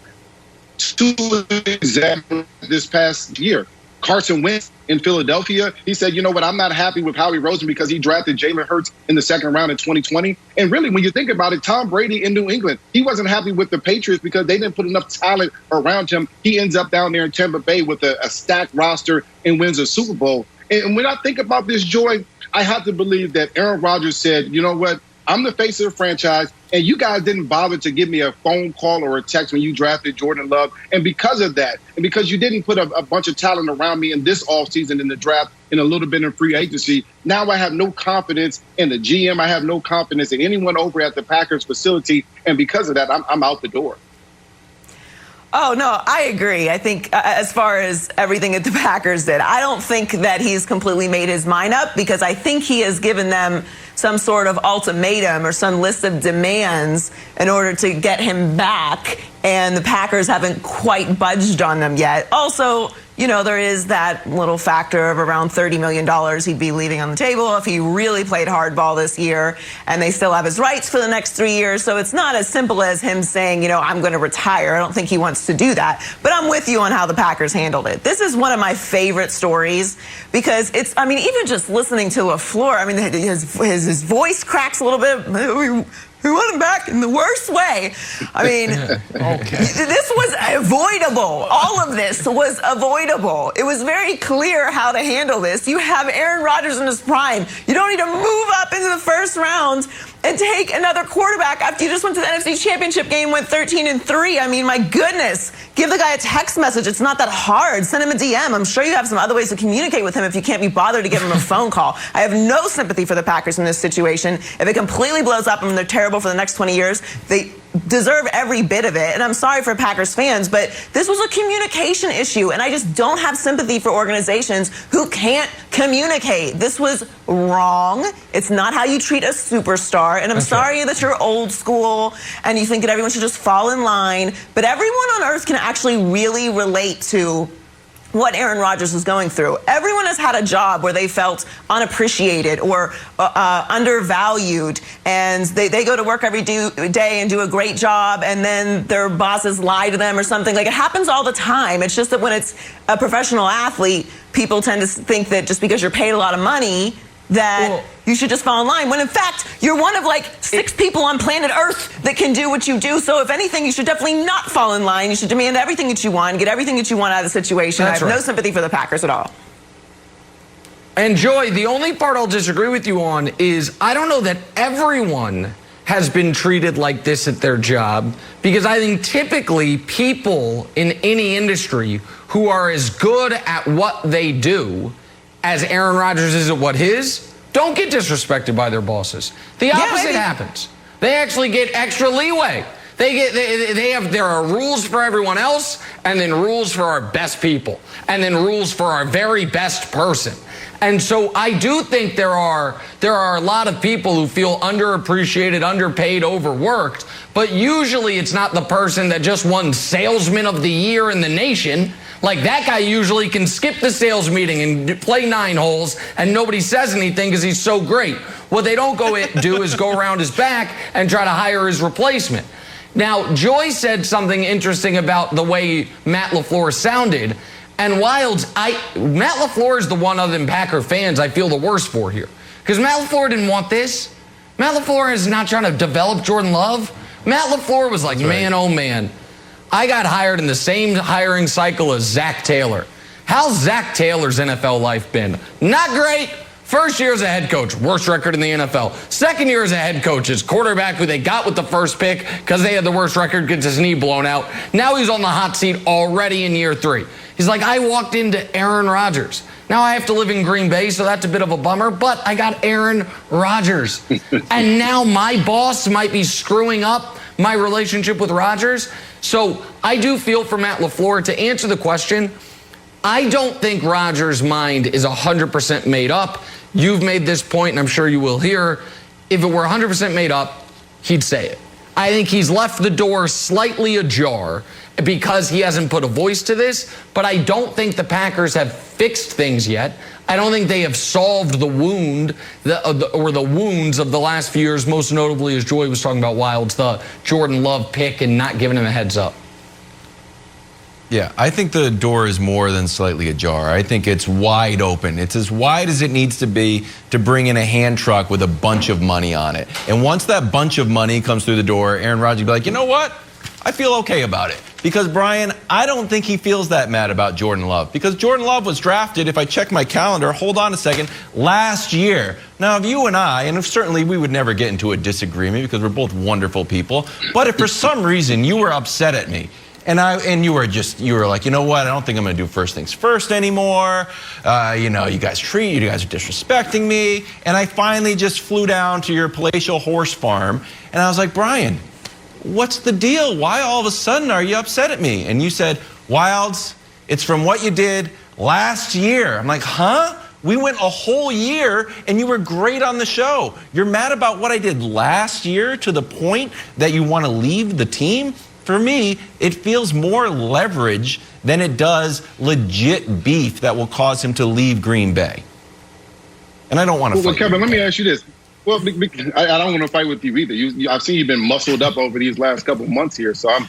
2 examples this past year. Carson Wentz in Philadelphia, he said, you know what, I'm not happy with Howie Roseman because he drafted Jalen Hurts in the 2nd round in 2020. And really, when you think about it, Tom Brady in New England, he wasn't happy with the Patriots because they didn't put enough talent around him. He ends up down there in Tampa Bay with a stacked roster and wins a Super Bowl. And when I think about this, Joy, I have to believe that Aaron Rodgers said, you know what, I'm the face of the franchise, and you guys didn't bother to give me a phone call or a text when you drafted Jordan Love. And because of that, and because you didn't put a bunch of talent around me in this offseason in the draft and a little bit in free agency, now I have no confidence in the GM. I have no confidence in anyone over at the Packers facility. And because of that, I'm out the door.
Oh, no, I agree. I think as far as everything that the Packers did, I don't think that he's completely made his mind up, because I think he has given them some sort of ultimatum or some list of demands in order to get him back, and the Packers haven't quite budged on them yet. Also, you know, there is that little factor of around $30 million he'd be leaving on the table if he really played hardball this year, and they still have his rights for the next 3 years. So it's not as simple as him saying, you know, I'm going to retire. I don't think he wants to do that. But I'm with you on how the Packers handled it. This is one of my favorite stories because it's, I mean, even just listening to LaFleur, I mean, his voice cracks a little bit. We want him back in the worst way. I mean, This was avoidable. All of this was avoidable. It was very clear how to handle this. You have Aaron Rodgers in his prime. You don't need to move up into the first round and take another quarterback after you just went to the NFC Championship game, went 13-3. I mean, my goodness. Give the guy a text message. It's not that hard. Send him a DM. I'm sure you have some other ways to communicate with him if you can't be bothered to give him a phone call. I have no sympathy for the Packers in this situation. If it completely blows up and they're terrible for the next 20 years, they deserve every bit of it. And I'm sorry for Packers fans, but this was a communication issue, and I just don't have sympathy for organizations who can't communicate. This was wrong. It's not how you treat a superstar, and I'm sorry that you're old school and you think that everyone should just fall in line, but everyone on earth can actually really relate to what Aaron Rodgers is going through. Everyone has had a job where they felt unappreciated or undervalued, and they go to work every day and do a great job, and then their bosses lie to them or something. Like, it happens all the time. It's just that when it's a professional athlete, people tend to think that just because you're paid a lot of money that you should just fall in line, when in fact you're one of like 6 people on planet Earth that can do what you do. So if anything, you should definitely not fall in line. You should demand everything that you want, get everything that you want out of the situation. I have no sympathy for the Packers at all.
And Joy, the only part I'll disagree with you on is I don't know that everyone has been treated like this at their job, because I think typically people in any industry who are as good at what they do as Aaron Rodgers is at what his, don't get disrespected by their bosses. The opposite happens. They actually get extra leeway. There are rules for everyone else, and then rules for our best people, and then rules for our very best person. And so I do think there are a lot of people who feel underappreciated, underpaid, overworked, but usually it's not the person that just won Salesman of the Year in the nation. Like, that guy usually can skip the sales meeting and play 9 holes and nobody says anything because he's so great. What they don't do is go around his back and try to hire his replacement. Now, Joy said something interesting about the way Matt LaFleur sounded. And Wilds, Matt LaFleur is the one, other than Packer fans, I feel the worst for here. Because Matt LaFleur didn't want this. Matt LaFleur is not trying to develop Jordan Love. Matt LaFleur was like, man, oh man, I got hired in the same hiring cycle as Zach Taylor. How's Zach Taylor's NFL life been? Not great. First year as a head coach, worst record in the NFL. Second year as a head coach, his quarterback who they got with the first pick because they had the worst record gets his knee blown out. Now he's on the hot seat already in year 3. He's like, I walked into Aaron Rodgers. Now I have to live in Green Bay, so that's a bit of a bummer, but I got Aaron Rodgers. And now my boss might be screwing up my relationship with Rodgers. So I do feel for Matt LaFleur. To answer the question, I don't think Rodgers' mind is 100% made up. You've made this point, and I'm sure you will here. If it were 100% made up, he'd say it. I think he's left the door slightly ajar because he hasn't put a voice to this, but I don't think the Packers have fixed things yet. I don't think they have solved the wound or the wounds of the last few years, most notably, as Joy was talking about, Wilds, the Jordan Love pick and not giving him a heads up.
Yeah, I think the door is more than slightly ajar. I think it's wide open. It's as wide as it needs to be to bring in a hand truck with a bunch of money on it. And once that bunch of money comes through the door, Aaron Rodgers will be like, you know what? I feel okay about it. Because, Brian, I don't think he feels that mad about Jordan Love. Because Jordan Love was drafted, if I check my calendar, hold on a second, last year. Now, if you and I, and certainly we would never get into a disagreement because we're both wonderful people, but if for some reason you were upset at me, and you were like, you know what? I don't think I'm going to do first things first anymore. You guys are disrespecting me. And I finally just flew down to your palatial horse farm. And I was like, Brian, what's the deal? Why all of a sudden are you upset at me? And you said, Wilds, it's from what you did last year. I'm like, huh? We went a whole year, and you were great on the show. You're mad about what I did last year to the point that you want to leave the team? For me, it feels more leverage than it does legit beef that will cause him to leave Green Bay. And I don't want to fight.
Well, Kevin, let me ask you this. Well, I don't want to fight with you either. I've seen you've been muscled up over these last couple of months here, so I'm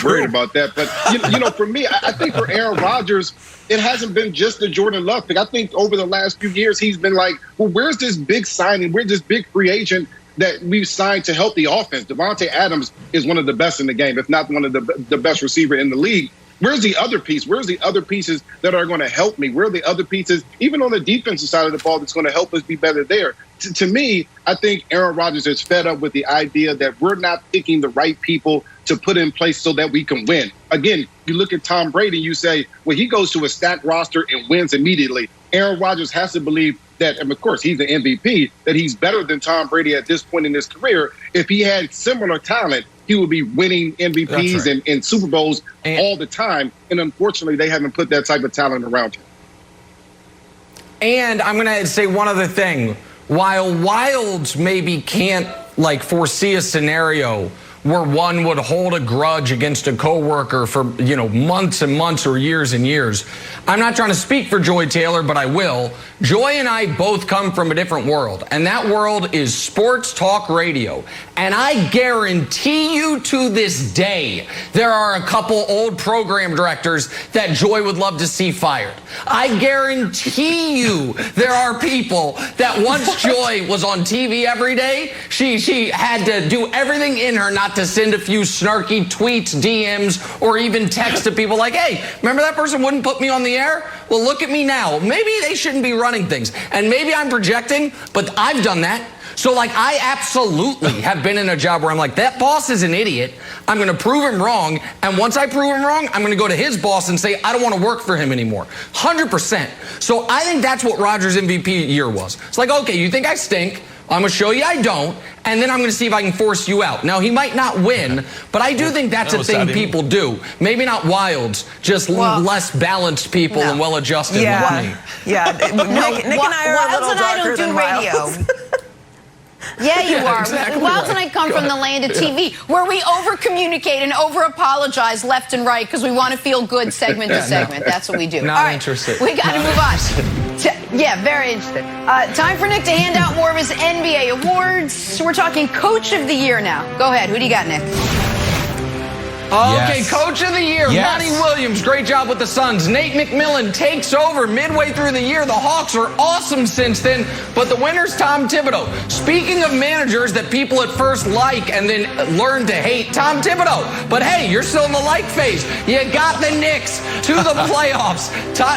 worried about that. But you know, for me, I think for Aaron Rodgers, it hasn't been just the Jordan Love thing. I think over the last few years, he's been like, well, where's this big signing? Where's this big free agent that we've signed to help the offense? Devontae Adams is one of the best in the game, if not one of the best receiver in the league. Where's the other piece? Where's the other pieces that are going to help me? Where are the other pieces, even on the defensive side of the ball, that's going to help us be better there? To me, I think Aaron Rodgers is fed up with the idea that we're not picking the right people to put in place so that we can win. Again, you look at Tom Brady, you say, well, he goes to a stacked roster and wins immediately. Aaron Rodgers has to believe that, and of course, he's the MVP, that he's better than Tom Brady at this point in his career. If he had similar talent, he would be winning MVPs and Super Bowls all the time. And unfortunately, they haven't put that type of talent around him.
And I'm going to say one other thing. While Wildes maybe can't foresee a scenario where one would hold a grudge against a coworker for, months and months or years and years. I'm not trying to speak for Joy Taylor, but I will. Joy and I both come from a different world, and that world is sports talk radio. And I guarantee you to this day, there are a couple old program directors that Joy would love to see fired. I guarantee you there are people that once Joy was on TV every day, she had to do everything in her not to send a few snarky tweets, DMs, or even text to people like, hey, remember that person wouldn't put me on the air? Well, look at me now. Maybe they shouldn't be running things. And maybe I'm projecting, but I've done that. So, I absolutely have been in a job where I'm like, that boss is an idiot. I'm going to prove him wrong. And once I prove him wrong, I'm going to go to his boss and say, I don't want to work for him anymore. 100%. So I think that's what Rodgers' MVP year was. It's like, okay, you think I stink. I'm going to show you I don't, and then I'm going to see if I can force you out. Now, he might not win, but I do think that's a thing people do. Maybe not Wildes, just less balanced people and well-adjusted like me.
Yeah, Nick and I are a little darker than
radio. Yeah, you are.
Exactly
Wildes and I come from the land of TV, where we over-communicate and over-apologize left and right because we want to feel good segment to segment. That's what we do.
Not interested.
We got to move on. Yeah, very interested. Time for Nick to hand out more of his NBA awards. We're talking Coach of the Year now. Go ahead. Who do you got, Nick?
Okay, Coach of the Year, Monty Williams, great job with the Suns. Nate McMillan takes over midway through the year. The Hawks are awesome since then, but the winner's Tom Thibodeau. Speaking of managers that people at first like and then learn to hate, Tom Thibodeau. But hey, you're still in the like phase. You got the Knicks to the playoffs.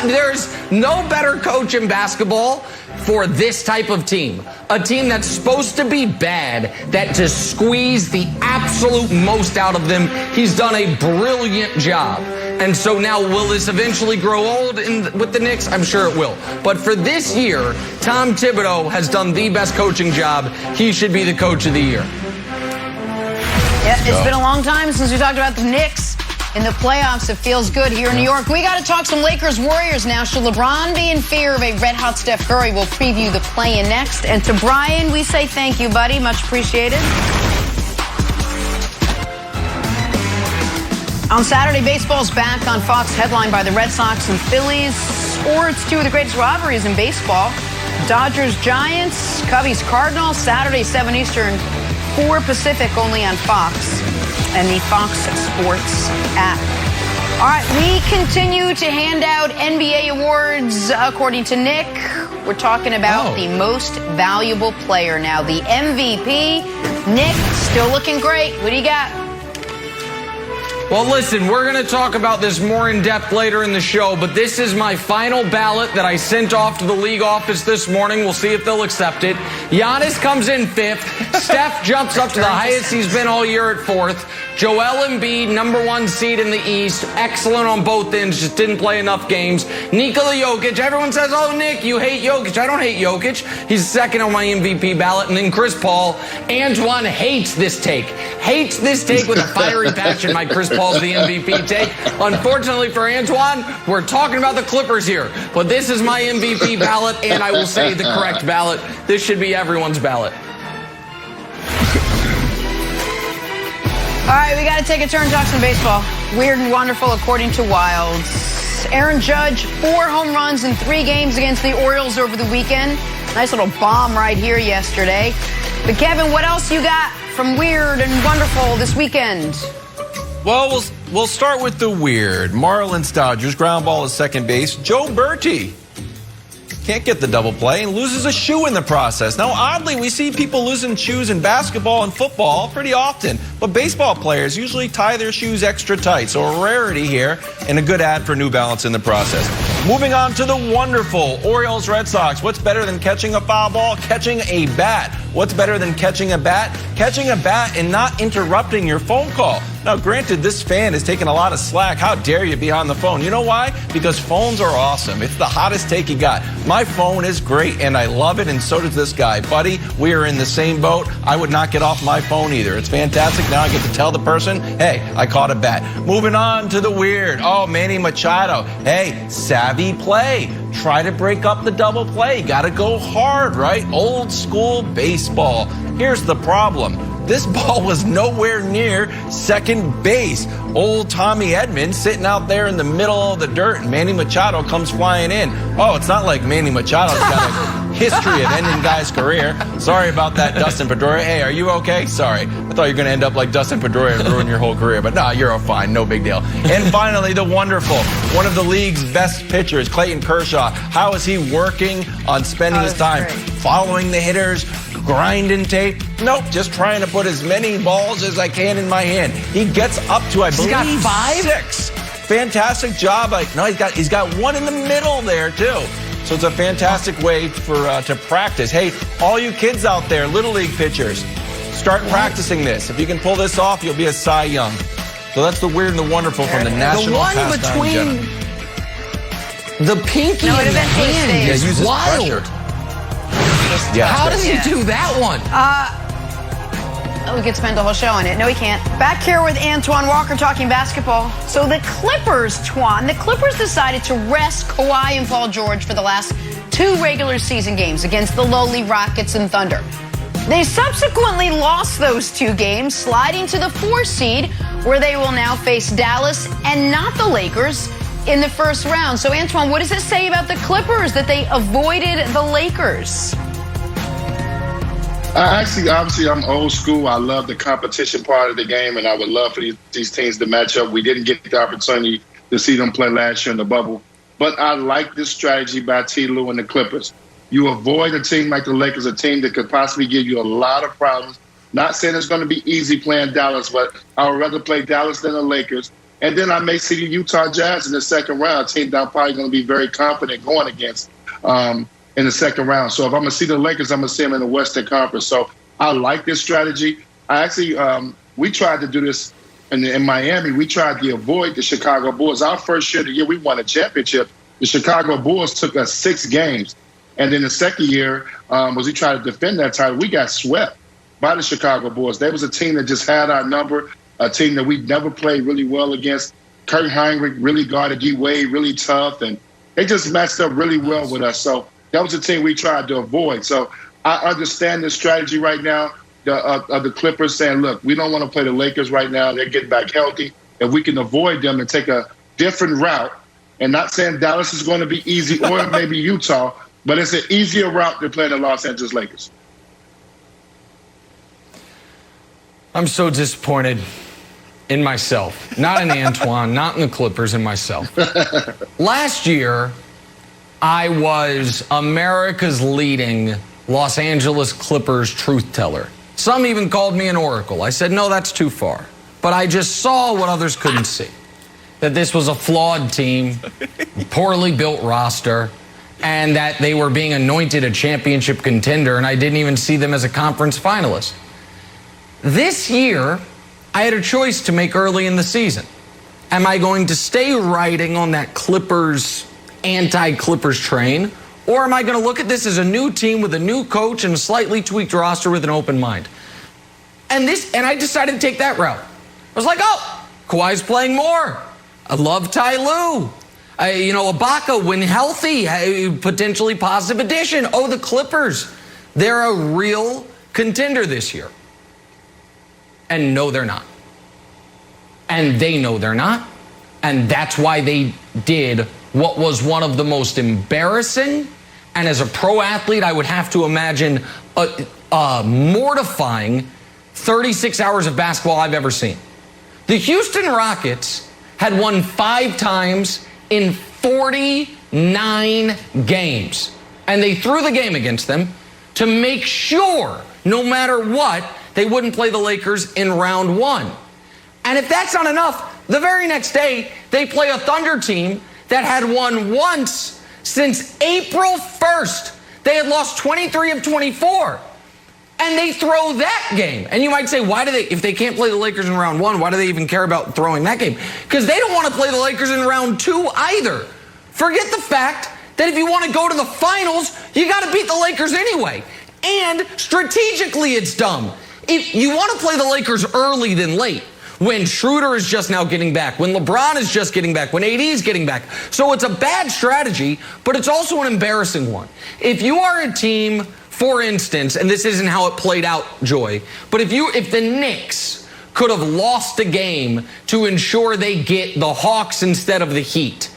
There's no better coach in basketball for this type of team. A team that's supposed to be bad, that to squeeze the absolute most out of them. He's done a brilliant job. And so now, will this eventually grow old with the Knicks? I'm sure it will. But for this year, Tom Thibodeau has done the best coaching job. He should be the Coach of the Year.
Yeah, it's been a long time since we talked about the Knicks in the playoffs. It feels good here in New York. We got to talk some Lakers-Warriors now. Should LeBron be in fear of a red-hot Steph Curry? We'll preview the play-in next. And to Brian, we say thank you, buddy. Much appreciated. On Saturday, baseball's back on Fox, headlined by the Red Sox and Phillies. Or it's two of the greatest rivalries in baseball. Dodgers-Giants, Cubbies-Cardinals, Saturday, 7 Eastern, 4 Pacific, only on Fox and the Fox Sports app. All right, we continue to hand out NBA awards. According to Nick, we're talking about the most valuable player now, the MVP. Nick, still looking great. What do you got?
Well, listen, we're going to talk about this more in depth later in the show, but this is my final ballot that I sent off to the league office this morning. We'll see if they'll accept it. Giannis comes in 5th. Steph jumps up to the highest he's been all year at 4th. Joel Embiid, number 1 seed in the East. Excellent on both ends, just didn't play enough games. Nikola Jokic, everyone says, oh, Nick, you hate Jokic. I don't hate Jokic. He's second on my MVP ballot. And then Chris Paul. Antoine hates this take. Hates this take with a fiery passion, my Chris Paul calls the MVP take. Unfortunately for Antoine, we're talking about the Clippers here. But this is my MVP ballot, and I will say the correct ballot. This should be everyone's ballot.
All right, we got to take a turn, talk some baseball. Weird and wonderful, according to Wilds. Aaron Judge, 4 home runs in 3 games against the Orioles over the weekend. Nice little bomb right here yesterday. But Kevin, what else you got from weird and wonderful this weekend?
Well, we'll start with the weird. Marlins Dodgers, ground ball at second base. Joe Berti can't get the double play and loses a shoe in the process. Now, oddly, we see people losing shoes in basketball and football pretty often, but baseball players usually tie their shoes extra tight. So a rarity here and a good ad for New Balance in the process. Moving on to the wonderful Orioles Red Sox. What's better than catching a foul ball? Catching a bat. What's better than catching a bat? Catching a bat and not interrupting your phone call. Now, granted, this fan is taking a lot of slack. How dare you be on the phone? You know why? Because phones are awesome. It's the hottest take you got. My phone is great, and I love it, and so does this guy. Buddy, we are in the same boat. I would not get off my phone either. It's fantastic. Now I get to tell the person, hey, I caught a bat. Moving on to the weird. Oh, Manny Machado. Hey, savvy play. Try to break up the double play. Got to go hard, right? Old school baseball. Here's the problem. This ball was nowhere near second base. Old Tommy Edman sitting out there in the middle of the dirt, and Manny Machado comes flying in. Oh, it's not like Manny Machado's got a history of ending guys' career. Sorry about that, Dustin Pedroia. Hey, are you okay? Sorry. I thought you were going to end up like Dustin Pedroia and ruin your whole career. But nah, you're all fine. No big deal. And finally, the wonderful, one of the league's best pitchers, Clayton Kershaw. How is he working on spending his time? Following the hitters, grinding tape? Nope, just trying to put as many balls as I can in my hand. He gets up to, I believe,
got 5?
6. Fantastic job. No, he's got one in the middle there too. So it's a fantastic way for to practice. Hey, all you kids out there, Little League pitchers, start practicing this. If you can pull this off, you'll be a Cy Young. So that's the weird and the wonderful from the national pastime.
The one between the pinky and the hand is wild.
Pressure. Yeah,
how does he do that one?
We could spend a whole show on it. No, we can't. Back here with Antoine Walker talking basketball. So the Clippers, Twan, the Clippers decided to rest Kawhi and Paul George for the last 2 regular season games against the lowly Rockets and Thunder. They subsequently lost those 2 games, sliding to the 4 seed, where they will now face Dallas and not the Lakers in the first round. So, Antoine, what does it say about the Clippers that they avoided the Lakers?
Actually, obviously, I'm old school. I love the competition part of the game, and I would love for these teams to match up. We didn't get the opportunity to see them play last year in the bubble. But I like this strategy by T. Lue and the Clippers. You avoid a team like the Lakers, a team that could possibly give you a lot of problems. Not saying it's going to be easy playing Dallas, but I would rather play Dallas than the Lakers. And then I may see the Utah Jazz in the second round, a team that I'm probably going to be very confident going against in the second round. So if I'm going to see the Lakers, I'm going to see them in the Western Conference. So I like this strategy. I actually, we tried to do this in Miami. We tried to avoid the Chicago Bulls. Our first year of the year, we won a championship. The Chicago Bulls took us 6 games. And then the second year, was we tried to defend that title, we got swept by the Chicago Bulls. They was a team that just had our number, a team that we never played really well against. Kurt Heinrich really guarded D-Wade really tough, and they just matched up really well with us. So that was a team we tried to avoid. So I understand the strategy right now of the Clippers saying, look, we don't want to play the Lakers right now. They're getting back healthy. If we can avoid them and take a different route, and not saying Dallas is going to be easy or maybe Utah, but it's an easier route than playing the Los Angeles Lakers.
I'm so disappointed in myself. Not in Antoine, not in the Clippers, in myself. Last year, I was America's leading Los Angeles Clippers truth teller. Some even called me an oracle. I said, no, that's too far. But I just saw what others couldn't see. That this was a flawed team, poorly built roster, and that they were being anointed a championship contender, and I didn't even see them as a conference finalist. This year, I had a choice to make early in the season. Am I going to stay riding on that Clippers, anti-Clippers train, or am I going to look at this as a new team with a new coach and a slightly tweaked roster with an open mind? And I decided to take that route. I was like, oh, Kawhi's playing more. I love Ty Lue. Ibaka, when healthy, potentially positive addition. Oh, the Clippers. They're a real contender this year. And no, they're not. And they know they're not. And that's why they did what was one of the most embarrassing, and as a pro athlete, I would have to imagine a mortifying 36 hours of basketball I've ever seen. The Houston Rockets had won 5 times in 49 games. And they threw the game against them to make sure, no matter what, they wouldn't play the Lakers in round 1. And if that's not enough, the very next day, they play a Thunder team that had won once since April 1st. They had lost 23 of 24. And they throw that game. And you might say, why do they, if they can't play the Lakers in round 1, why do they even care about throwing that game? Because they don't want to play the Lakers in round 2 either. Forget the fact that if you want to go to the finals, you got to beat the Lakers anyway. And strategically, it's dumb. If you want to play the Lakers early than late, when Schroeder is just now getting back, when LeBron is just getting back, when AD is getting back. So it's a bad strategy, but it's also an embarrassing one. If you are a team, for instance, and this isn't how it played out, Joy, but if the Knicks could have lost a game to ensure they get the Hawks instead of the Heat,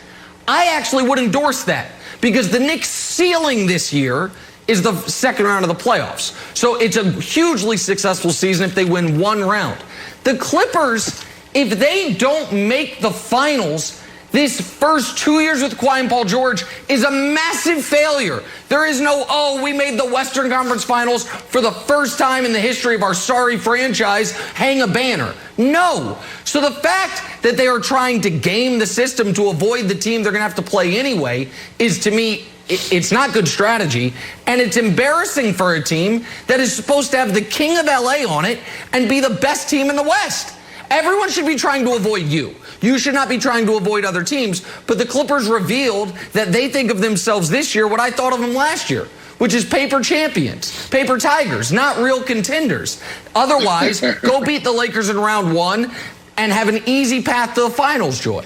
I actually would endorse that, because the Knicks' ceiling this year is the second round of the playoffs. So it's a hugely successful season if they win one round. The Clippers, if they don't make the finals, this first 2 years with Kawhi and Paul George is a massive failure. There is no, we made the Western Conference Finals for the first time in the history of our sorry franchise, hang a banner. No. So the fact that they are trying to game the system to avoid the team they're going to have to play anyway is, to me, it's not good strategy, and it's embarrassing for a team that is supposed to have the king of LA on it and be the best team in the West. Everyone should be trying to avoid you. You should not be trying to avoid other teams, but the Clippers revealed that they think of themselves this year what I thought of them last year, which is paper champions, paper tigers, not real contenders. Otherwise, go beat the Lakers in round 1 and have an easy path to the finals, Joy.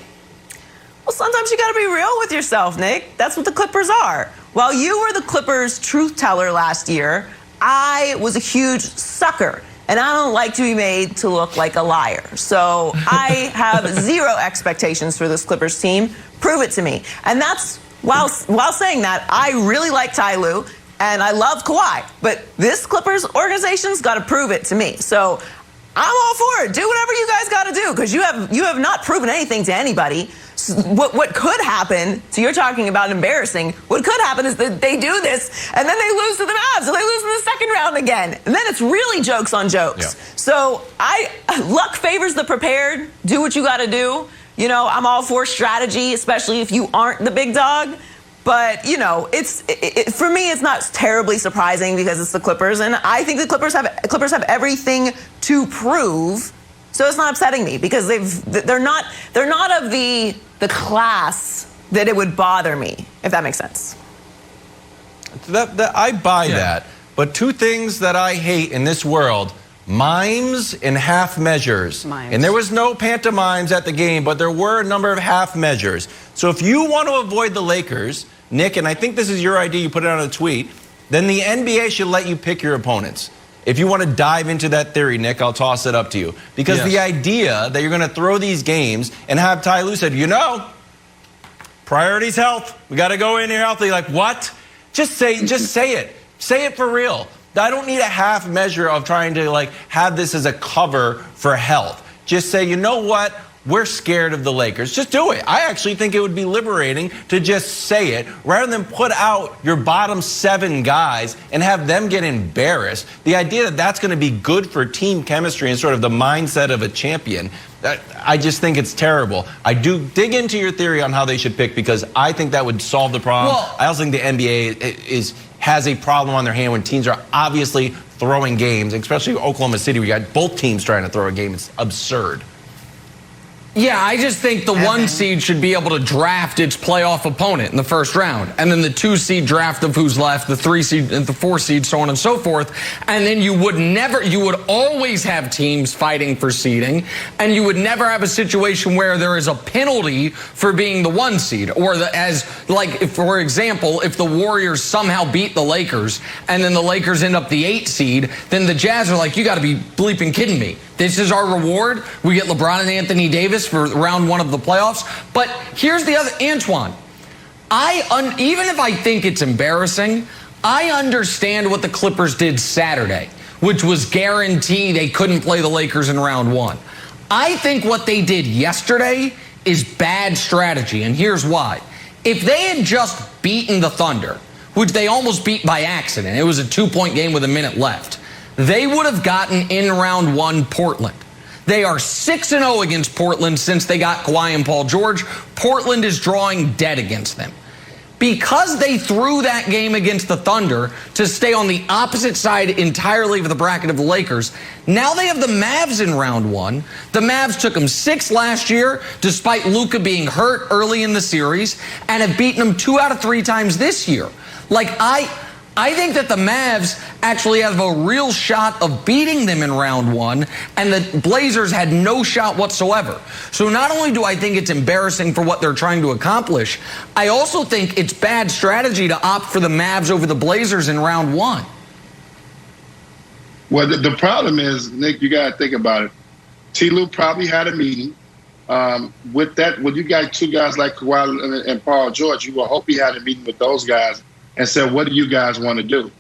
Well, sometimes you got to be real with yourself, Nick. That's what the Clippers are. While you were the Clippers' truth teller last year, I was a huge sucker. And I don't like to be made to look like a liar. So I have zero expectations for this Clippers team. Prove it to me. And that's, while saying that, I really like Ty Lue and I love Kawhi. But this Clippers organization's got to prove it to me. So I'm all for it. Do whatever you guys got to do, because you have not proven anything to anybody. So what could happen, so you're talking about embarrassing, what could happen is that they do this and then they lose to the Mavs and they lose in the second round again. And then it's really jokes on jokes. Yeah. So luck favors the prepared. Do what you got to do. You know, I'm all for strategy, especially if you aren't the big dog. But, you know, for me, it's not terribly surprising because it's the Clippers. And I think the Clippers have everything to prove. So it's not upsetting me because they're not of the class that it would bother me, if that makes sense.
I buy that. But two things that I hate in this world: mimes and half measures. Mimes. And there was no pantomimes at the game, but there were a number of half measures. So if you want to avoid the Lakers, Nick, and I think this is your idea, you put it on a tweet, then the NBA should let you pick your opponents. If you want to dive into that theory, Nick, I'll toss it up to you. Because the idea that you're going to throw these games and have Ty Lue said, priority's health. We got to go in here healthy. Like, what? Just say it. Say it for real. I don't need a half measure of trying to have this as a cover for health. Just say, you know what? We're scared of the Lakers. Just do it. I actually think it would be liberating to just say it rather than put out your bottom 7 guys and have them get embarrassed. The idea that that's going to be good for team chemistry and sort of the mindset of a champion, I just think it's terrible. I do dig into your theory on how they should pick because I think that would solve the problem. Well, I also think the NBA has a problem on their hand when teams are obviously throwing games, especially Oklahoma City. We got both teams trying to throw a game. It's absurd.
Yeah, I just think the 1 seed should be able to draft its playoff opponent in the first round. And then the 2 seed draft of who's left, the 3 seed and the 4 seed, so on and so forth. And then you would always have teams fighting for seeding. And you would never have a situation where there is a penalty for being the 1 seed. Or for example, if the Warriors somehow beat the Lakers and then the Lakers end up the 8 seed, then the Jazz are like, you got to be bleeping kidding me. This is our reward. We get LeBron and Anthony Davis for round 1 of the playoffs. But here's the other, Antoine. Even if I think it's embarrassing, I understand what the Clippers did Saturday, which was guarantee they couldn't play the Lakers in round 1. I think what they did yesterday is bad strategy, and here's why. If they had just beaten the Thunder, which they almost beat by accident, it was a 2-point game with a minute left, they would have gotten in round 1 Portland. They are 6-0 against Portland since they got Kawhi and Paul George. Portland is drawing dead against them. Because they threw that game against the Thunder to stay on the opposite side entirely of the bracket of the Lakers, now they have the Mavs in round 1. The Mavs took them 6 last year, despite Luka being hurt early in the series, and have beaten them 2 out of 3 times this year. I think that the Mavs actually have a real shot of beating them in round 1, and the Blazers had no shot whatsoever. So not only do I think it's embarrassing for what they're trying to accomplish, I also think it's bad strategy to opt for the Mavs over the Blazers in round 1.
Well, the problem is, Nick, you got to think about it. T. Lue probably had a meeting. With that, when you got 2 guys like Kawhi and Paul George, you will hope he had a meeting with those guys and said, what do you guys want to do?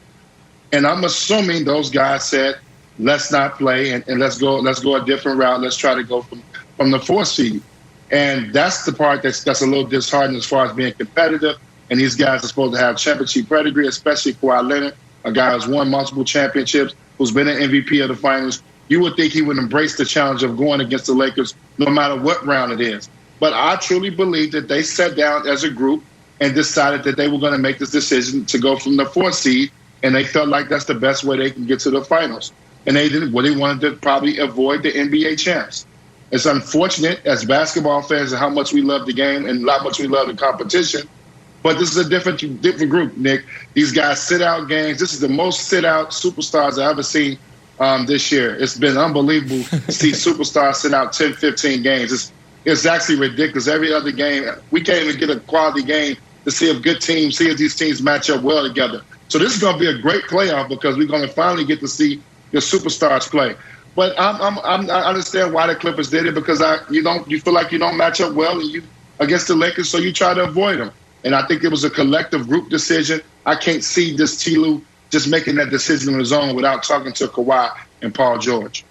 And I'm assuming those guys said, let's not play and let's go a different route. Let's try to go from the 4th seed. And that's the part that's a little disheartening as far as being competitive. And these guys are supposed to have championship pedigree, especially Kawhi Leonard, a guy who's won multiple championships, who's been an MVP of the finals. You would think he would embrace the challenge of going against the Lakers no matter what round it is. But I truly believe that they sat down as a group and decided that they were going to make this decision to go from the 4th seed, and they felt like that's the best way they can get to the finals. And they did what they wanted to probably avoid the NBA champs. It's unfortunate as basketball fans and how much we love the game and how much we love the competition, but this is a different group, Nick. These guys sit out games. This is the most sit out superstars I've ever seen this year. It's been unbelievable to see superstars sit out 10, 15 games. It's actually ridiculous. Every other game, we can't even get a quality game to see if these teams match up well together. So this is going to be a great playoff because we're going to finally get to see the superstars play. But I understand why the Clippers did it, because you feel like you don't match up well against the Lakers, so you try to avoid them. And I think it was a collective group decision. I can't see this T. Lue just making that decision on his own without talking to Kawhi and Paul George.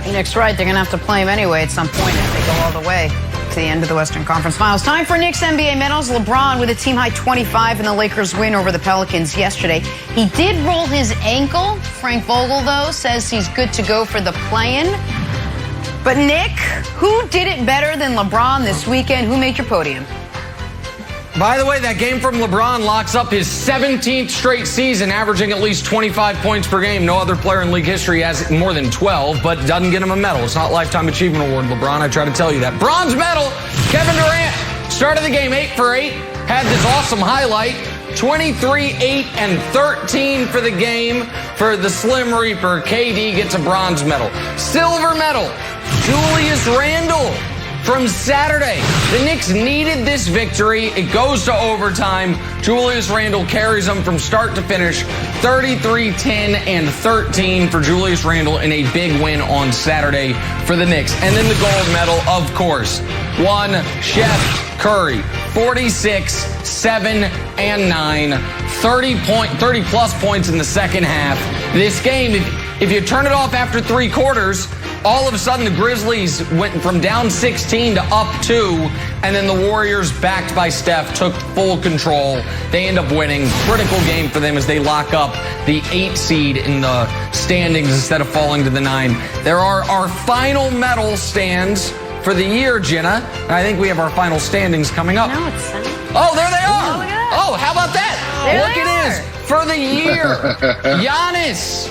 Nick's right. They're going to have to play him anyway at some point if they go all the way to the end of the Western Conference Finals. Time for Nick's NBA medals. LeBron with a team-high 25 in the Lakers' win over the Pelicans yesterday. He did roll his ankle. Frank Vogel, though, says he's good to go for the play-in. But, Nick, who did it better than LeBron this weekend? Who made your podium?
By the way, that game from LeBron locks up his 17th straight season, averaging at least 25 points per game. No other player in league history has more than 12, but doesn't get him a medal. It's not Lifetime Achievement Award, LeBron. I try to tell you that. Bronze medal, Kevin Durant. Started the game 8 for 8. Had this awesome highlight. 23, 8, and 13 for the game for the Slim Reaper. KD gets a bronze medal. Silver medal, Julius Randle. From Saturday, the Knicks needed this victory. It goes to overtime. Julius Randle carries them from start to finish. 33, 10, and 13 for Julius Randle in a big win on Saturday for the Knicks. And then the gold medal, of course, won Steph Curry. 46, 7, and 9. 30-plus points in the second half. This game, if you turn it off after 3 quarters, all of a sudden, the Grizzlies went from down 16 to up 2, and then the Warriors, backed by Steph, took full control. They end up winning. Critical game for them as they lock up the 8 seed in the standings instead of falling to the 9. There are our final medal stands for the year, Jenna. I think we have our final standings coming up.
No, it's Sunday.
Oh, there they are.
Oh, my God.
Oh, how about that?
There
Look, it is. For the year, Giannis,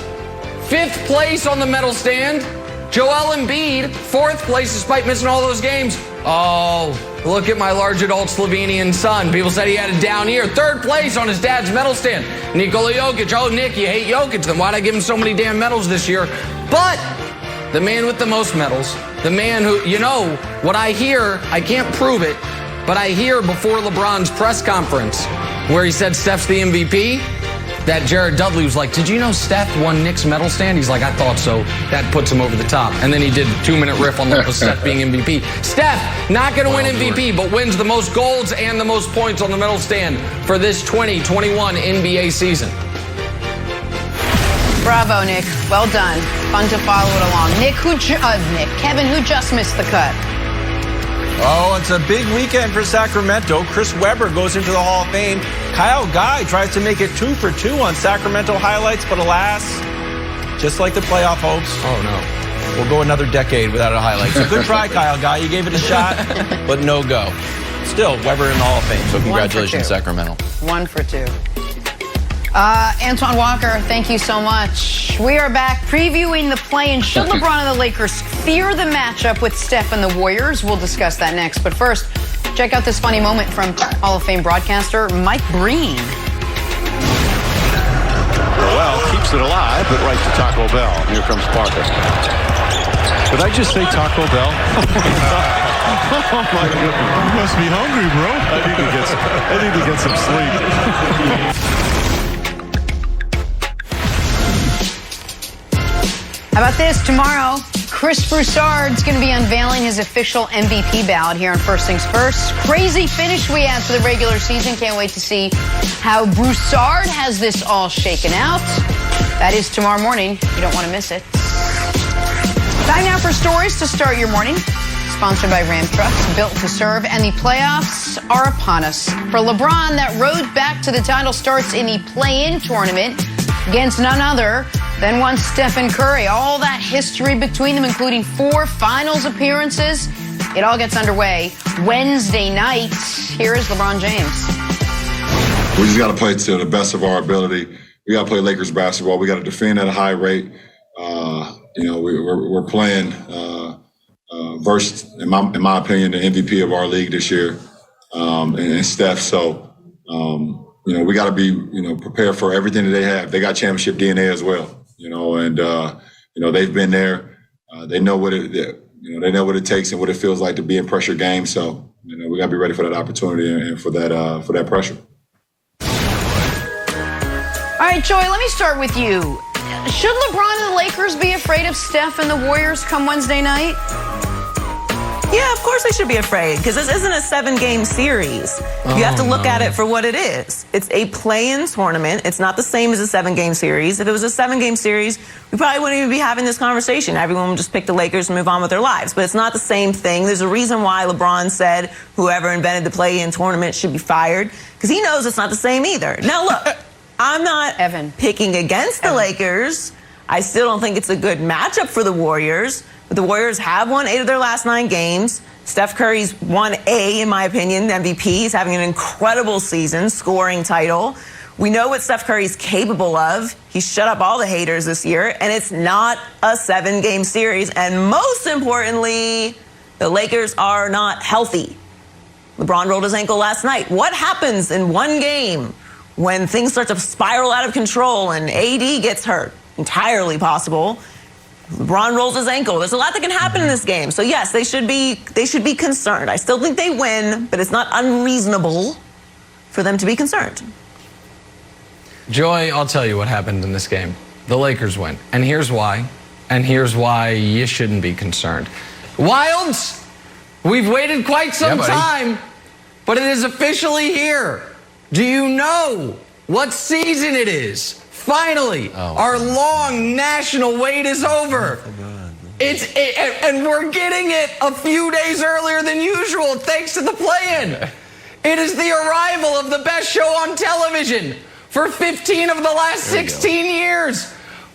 5th place on the medal stand. Joel Embiid, 4th place despite missing all those games. Oh, look at my large adult Slovenian son. People said he had a down year. 3rd place on his dad's medal stand. Nikola Jokic. Oh, Nick, you hate Jokic. Then why'd I give him so many damn medals this year? But the man with the most medals, the man who, you know, what I hear, I can't prove it, but I hear before LeBron's press conference where he said Steph's the MVP, that Jared Dudley was like, did you know Steph won Nick's medal stand? He's like, I thought so. That puts him over the top. And then he did a 2-minute riff on Steph being MVP. Steph, not going to win MVP, but wins the most golds and the most points on the medal stand for this 2021 NBA season.
Bravo, Nick. Well done. Fun to follow it along. Kevin, who just missed the cut?
Oh, it's a big weekend for Sacramento. Chris Webber goes into the Hall of Fame. Kyle Guy tries to make it 2 for 2 on Sacramento highlights, but alas, just like the playoff hopes.
Oh, no.
We'll go another decade without a highlight. So good try, Kyle Guy. You gave it a shot, but no go. Still, Webber in the Hall of Fame, so congratulations, Sacramento.
1 for 2. Antoine Walker, thank you so much. We are back previewing the play-in. Should LeBron and the Lakers fear the matchup with Steph and the Warriors? We'll discuss that next. But first, check out this funny moment from Hall of Fame broadcaster Mike Breen.
Well, keeps it alive, but right to Taco Bell. Here comes Parker. Did I just say Taco Bell? Oh my goodness. You must be hungry, bro. I need to get some sleep.
How about this? Tomorrow, Chris Broussard's going to be unveiling his official MVP ballot here on First Things First. Crazy finish we had for the regular season. Can't wait to see how Broussard has this all shaken out. That is tomorrow morning. You don't want to miss it. Time now for stories to start your morning. Sponsored by Ram Trucks, built to serve, and the playoffs are upon us. For LeBron, that road back to the title starts in the play-in tournament against none other than one Stephen Curry. All that history between them, including 4 finals appearances. It all gets underway Wednesday night. Here is LeBron James.
We just got to play to the best of our ability. We got to play Lakers basketball. We got to defend at a high rate. We're playing versus, in my opinion, the MVP of our league this year, and Steph. So, we got to be, prepared for everything that they have. They got championship DNA as well, and they've been there. They know what they know what it takes and what it feels like to be in pressure games. So, we got to be ready for that opportunity and for that pressure.
All right, Joy, let me start with you. Should LeBron and the Lakers be afraid of Steph and the Warriors come Wednesday night?
Yeah, of course they should be afraid, because this isn't a 7-game series. You have to look at it for what it is. It's a play-in tournament. It's not the same as a 7-game series. If it was a 7-game series, we probably wouldn't even be having this conversation. Everyone would just pick the Lakers and move on with their lives. But it's not the same thing. There's a reason why LeBron said whoever invented the play-in tournament should be fired, because he knows it's not the same either. Now, look, I'm not picking against the Lakers. I still don't think it's a good matchup for the Warriors. But the Warriors have won 8 of their last 9 games. Steph Curry's won in my opinion, MVP. He's having an incredible season, scoring title. We know what Steph Curry's capable of. He shut up all the haters this year, and it's not a 7-game series. And most importantly, the Lakers are not healthy. LeBron rolled his ankle last night. What happens in one game when things start to spiral out of control and AD gets hurt? Entirely possible. LeBron rolls his ankle. There's a lot that can happen in this game. So yes, they should be concerned. I still think they win, but it's not unreasonable for them to be concerned.
Joy, I'll tell you what happened in this game. The Lakers win. And here's why. And here's why you shouldn't be concerned. Wilds, we've waited quite some time, but it is officially here. Do you know what season it is? Finally, our long national wait is over. And we're getting it a few days earlier than usual, thanks to the play-in. It is the arrival of the best show on television for 15 of the last 16 years.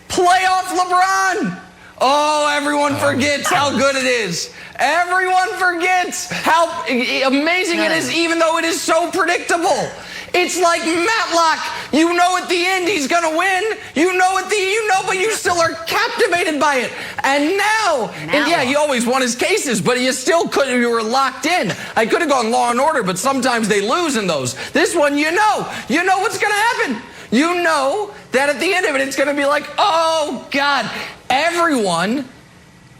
Playoff LeBron. Oh, everyone forgets how good it is. Everyone forgets how amazing it is, even though it is so predictable. It's like Matlock. You know at the end he's going to win. You know, but you still are captivated by it. And now, and yeah, he always won his cases, but you still couldn't. You were locked in. I could have gone Law and Order, but sometimes they lose in those. This one, you know what's going to happen. You know that at the end of it, it's going to be like, oh, God, everyone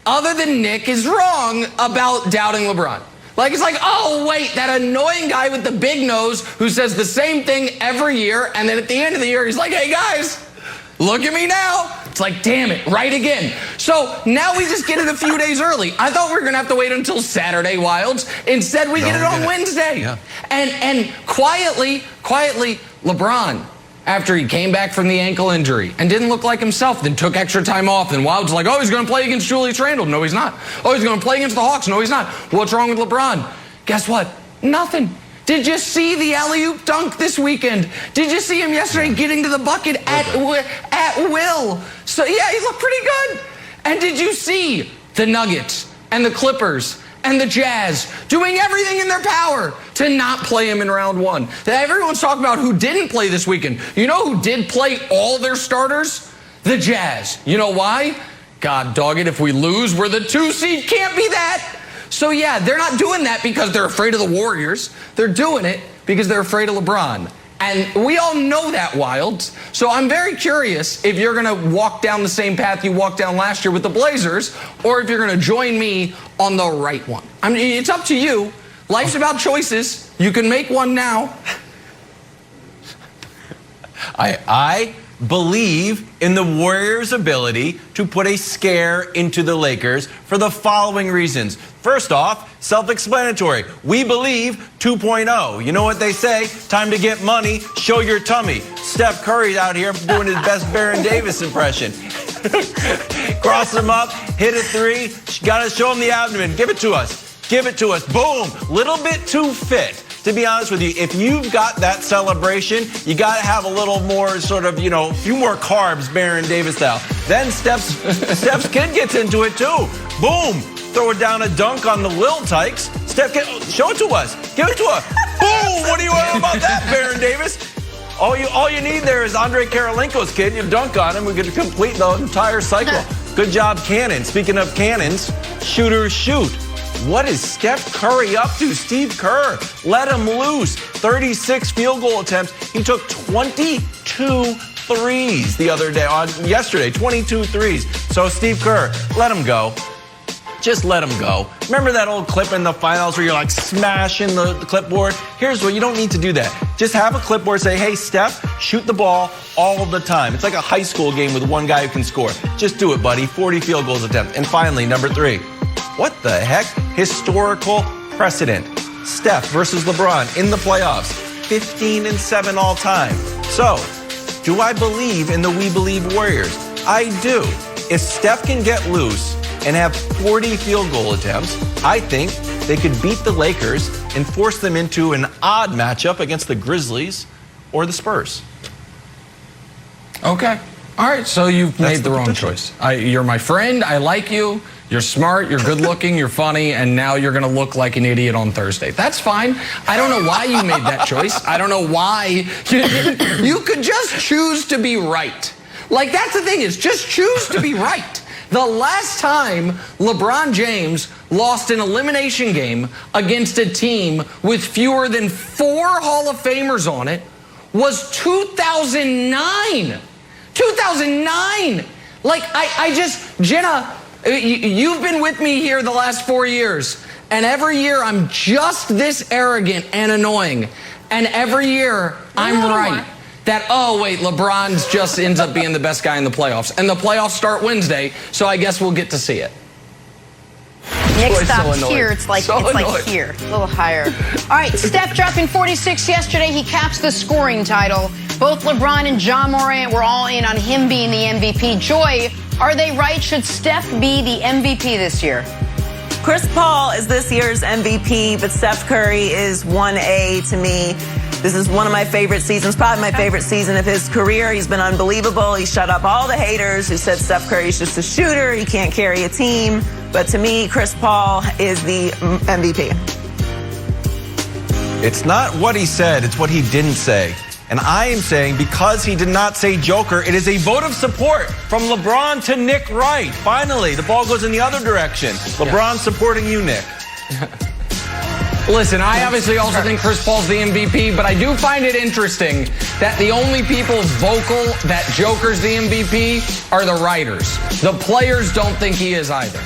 other than Nick is wrong about doubting LeBron. Like, it's like, oh, wait, that annoying guy with the big nose who says the same thing every year, and then at the end of the year, he's like, hey, guys, look at me now. It's like, damn it, right again. So now we just get it a few days early. I thought we were going to have to wait until Saturday, Wilds. Instead, we get it on Wednesday. Yeah. And quietly, LeBron, after he came back from the ankle injury and didn't look like himself, then took extra time off. And Wild's like, oh, he's going to play against Julius Randle. No, he's not. Oh, he's going to play against the Hawks. No, he's not. What's wrong with LeBron? Guess what? Nothing. Did you see the alley-oop dunk this weekend? Did you see him yesterday getting to the bucket at will? So, yeah, he looked pretty good. And did you see the Nuggets and the Clippers and the Jazz doing everything in their power to not play him in round one? Everyone's talking about who didn't play this weekend. You know who did play all their starters? The Jazz. You know why? God dog it, if we lose, we're the 2 seed. Can't be that. So yeah, they're not doing that because they're afraid of the Warriors. They're doing it because they're afraid of LeBron. And we all know that, Wilds. So I'm very curious if you're going to walk down the same path you walked down last year with the Blazers, or if you're going to join me on the right one. I mean, it's up to you. Life's about choices. You can make one now.
I believe in the Warriors' ability to put a scare into the Lakers for the following reasons. First off, self-explanatory. We believe 2.0. You know what they say? Time to get money, show your tummy. Steph Curry's out here doing his best Baron Davis impression. Cross him up, hit a three, gotta show him the abdomen. Give it to us. Give it to us. Boom. Little bit too fit. To be honest with you, if you've got that celebration, you got to have a little more sort of, a few more carbs, Baron Davis style. Then Steph's kid gets into it too. Boom. Throw it down a dunk on the Lil Tykes. Steph, show it to us. Give it to us. Boom. What do you want about that, Baron Davis? All you need there is Andre Karolinko's kid. You dunk on him. We could complete the entire cycle. Good job, Cannon. Speaking of cannons, shooters shoot. What is Steph Curry up to? Steve Kerr, let him loose. 36 field goal attempts. He took 22 threes yesterday, 22 threes. So Steve Kerr, let him go. Just let him go. Remember that old clip in the finals where you're like smashing the clipboard? Here's what, you don't need to do that. Just have a clipboard say, hey, Steph, shoot the ball all the time. It's like a high school game with one guy who can score. Just do it, buddy. 40 field goals attempt. And finally, number 3. What the heck? Historical precedent. Steph versus LeBron in the playoffs. 15-7 all time. So, do I believe in the We Believe Warriors? I do. If Steph can get loose and have 40 field goal attempts, I think they could beat the Lakers and force them into an odd matchup against the Grizzlies or the Spurs.
Okay. All right, so you've made the wrong choice. You're my friend. I like you. You're smart, you're good looking, you're funny, and now you're going to look like an idiot on Thursday. That's fine. I don't know why you made that choice. I don't know why. You could just choose to be right. Like, that's the thing, is just choose to be right. The last time LeBron James lost an elimination game against a team with fewer than 4 Hall of Famers on it was 2009. 2009. Like, Jenna, you've been with me here the last 4 years, and every year I'm just this arrogant and annoying, and every year I'm right. That, oh, wait, LeBron just ends up being the best guy in the playoffs, and the playoffs start Wednesday, so I guess we'll get to see it.
Nick stops here. It's like here, a little higher. All right, Steph dropping 46 yesterday. He caps the scoring title. Both LeBron and John Morant were all in on him being the MVP. Joy, are they right? Should Steph be the MVP this year?
Chris Paul is this year's MVP, but Steph Curry is 1A to me. This is one of my favorite seasons, probably my favorite season of his career. He's been unbelievable. He shut up all the haters who said Steph Curry's just a shooter. He can't carry a team. But to me, Chris Paul is the MVP.
It's not what he said, it's what he didn't say. And I am saying because he did not say Joker, it is a vote of support from LeBron to Nick Wright. Finally, the ball goes in the other direction. LeBron supporting you, Nick.
Listen, I obviously also think Chris Paul's the MVP, but I do find it interesting that the only people vocal that Joker's the MVP are the writers. The players don't think he is either.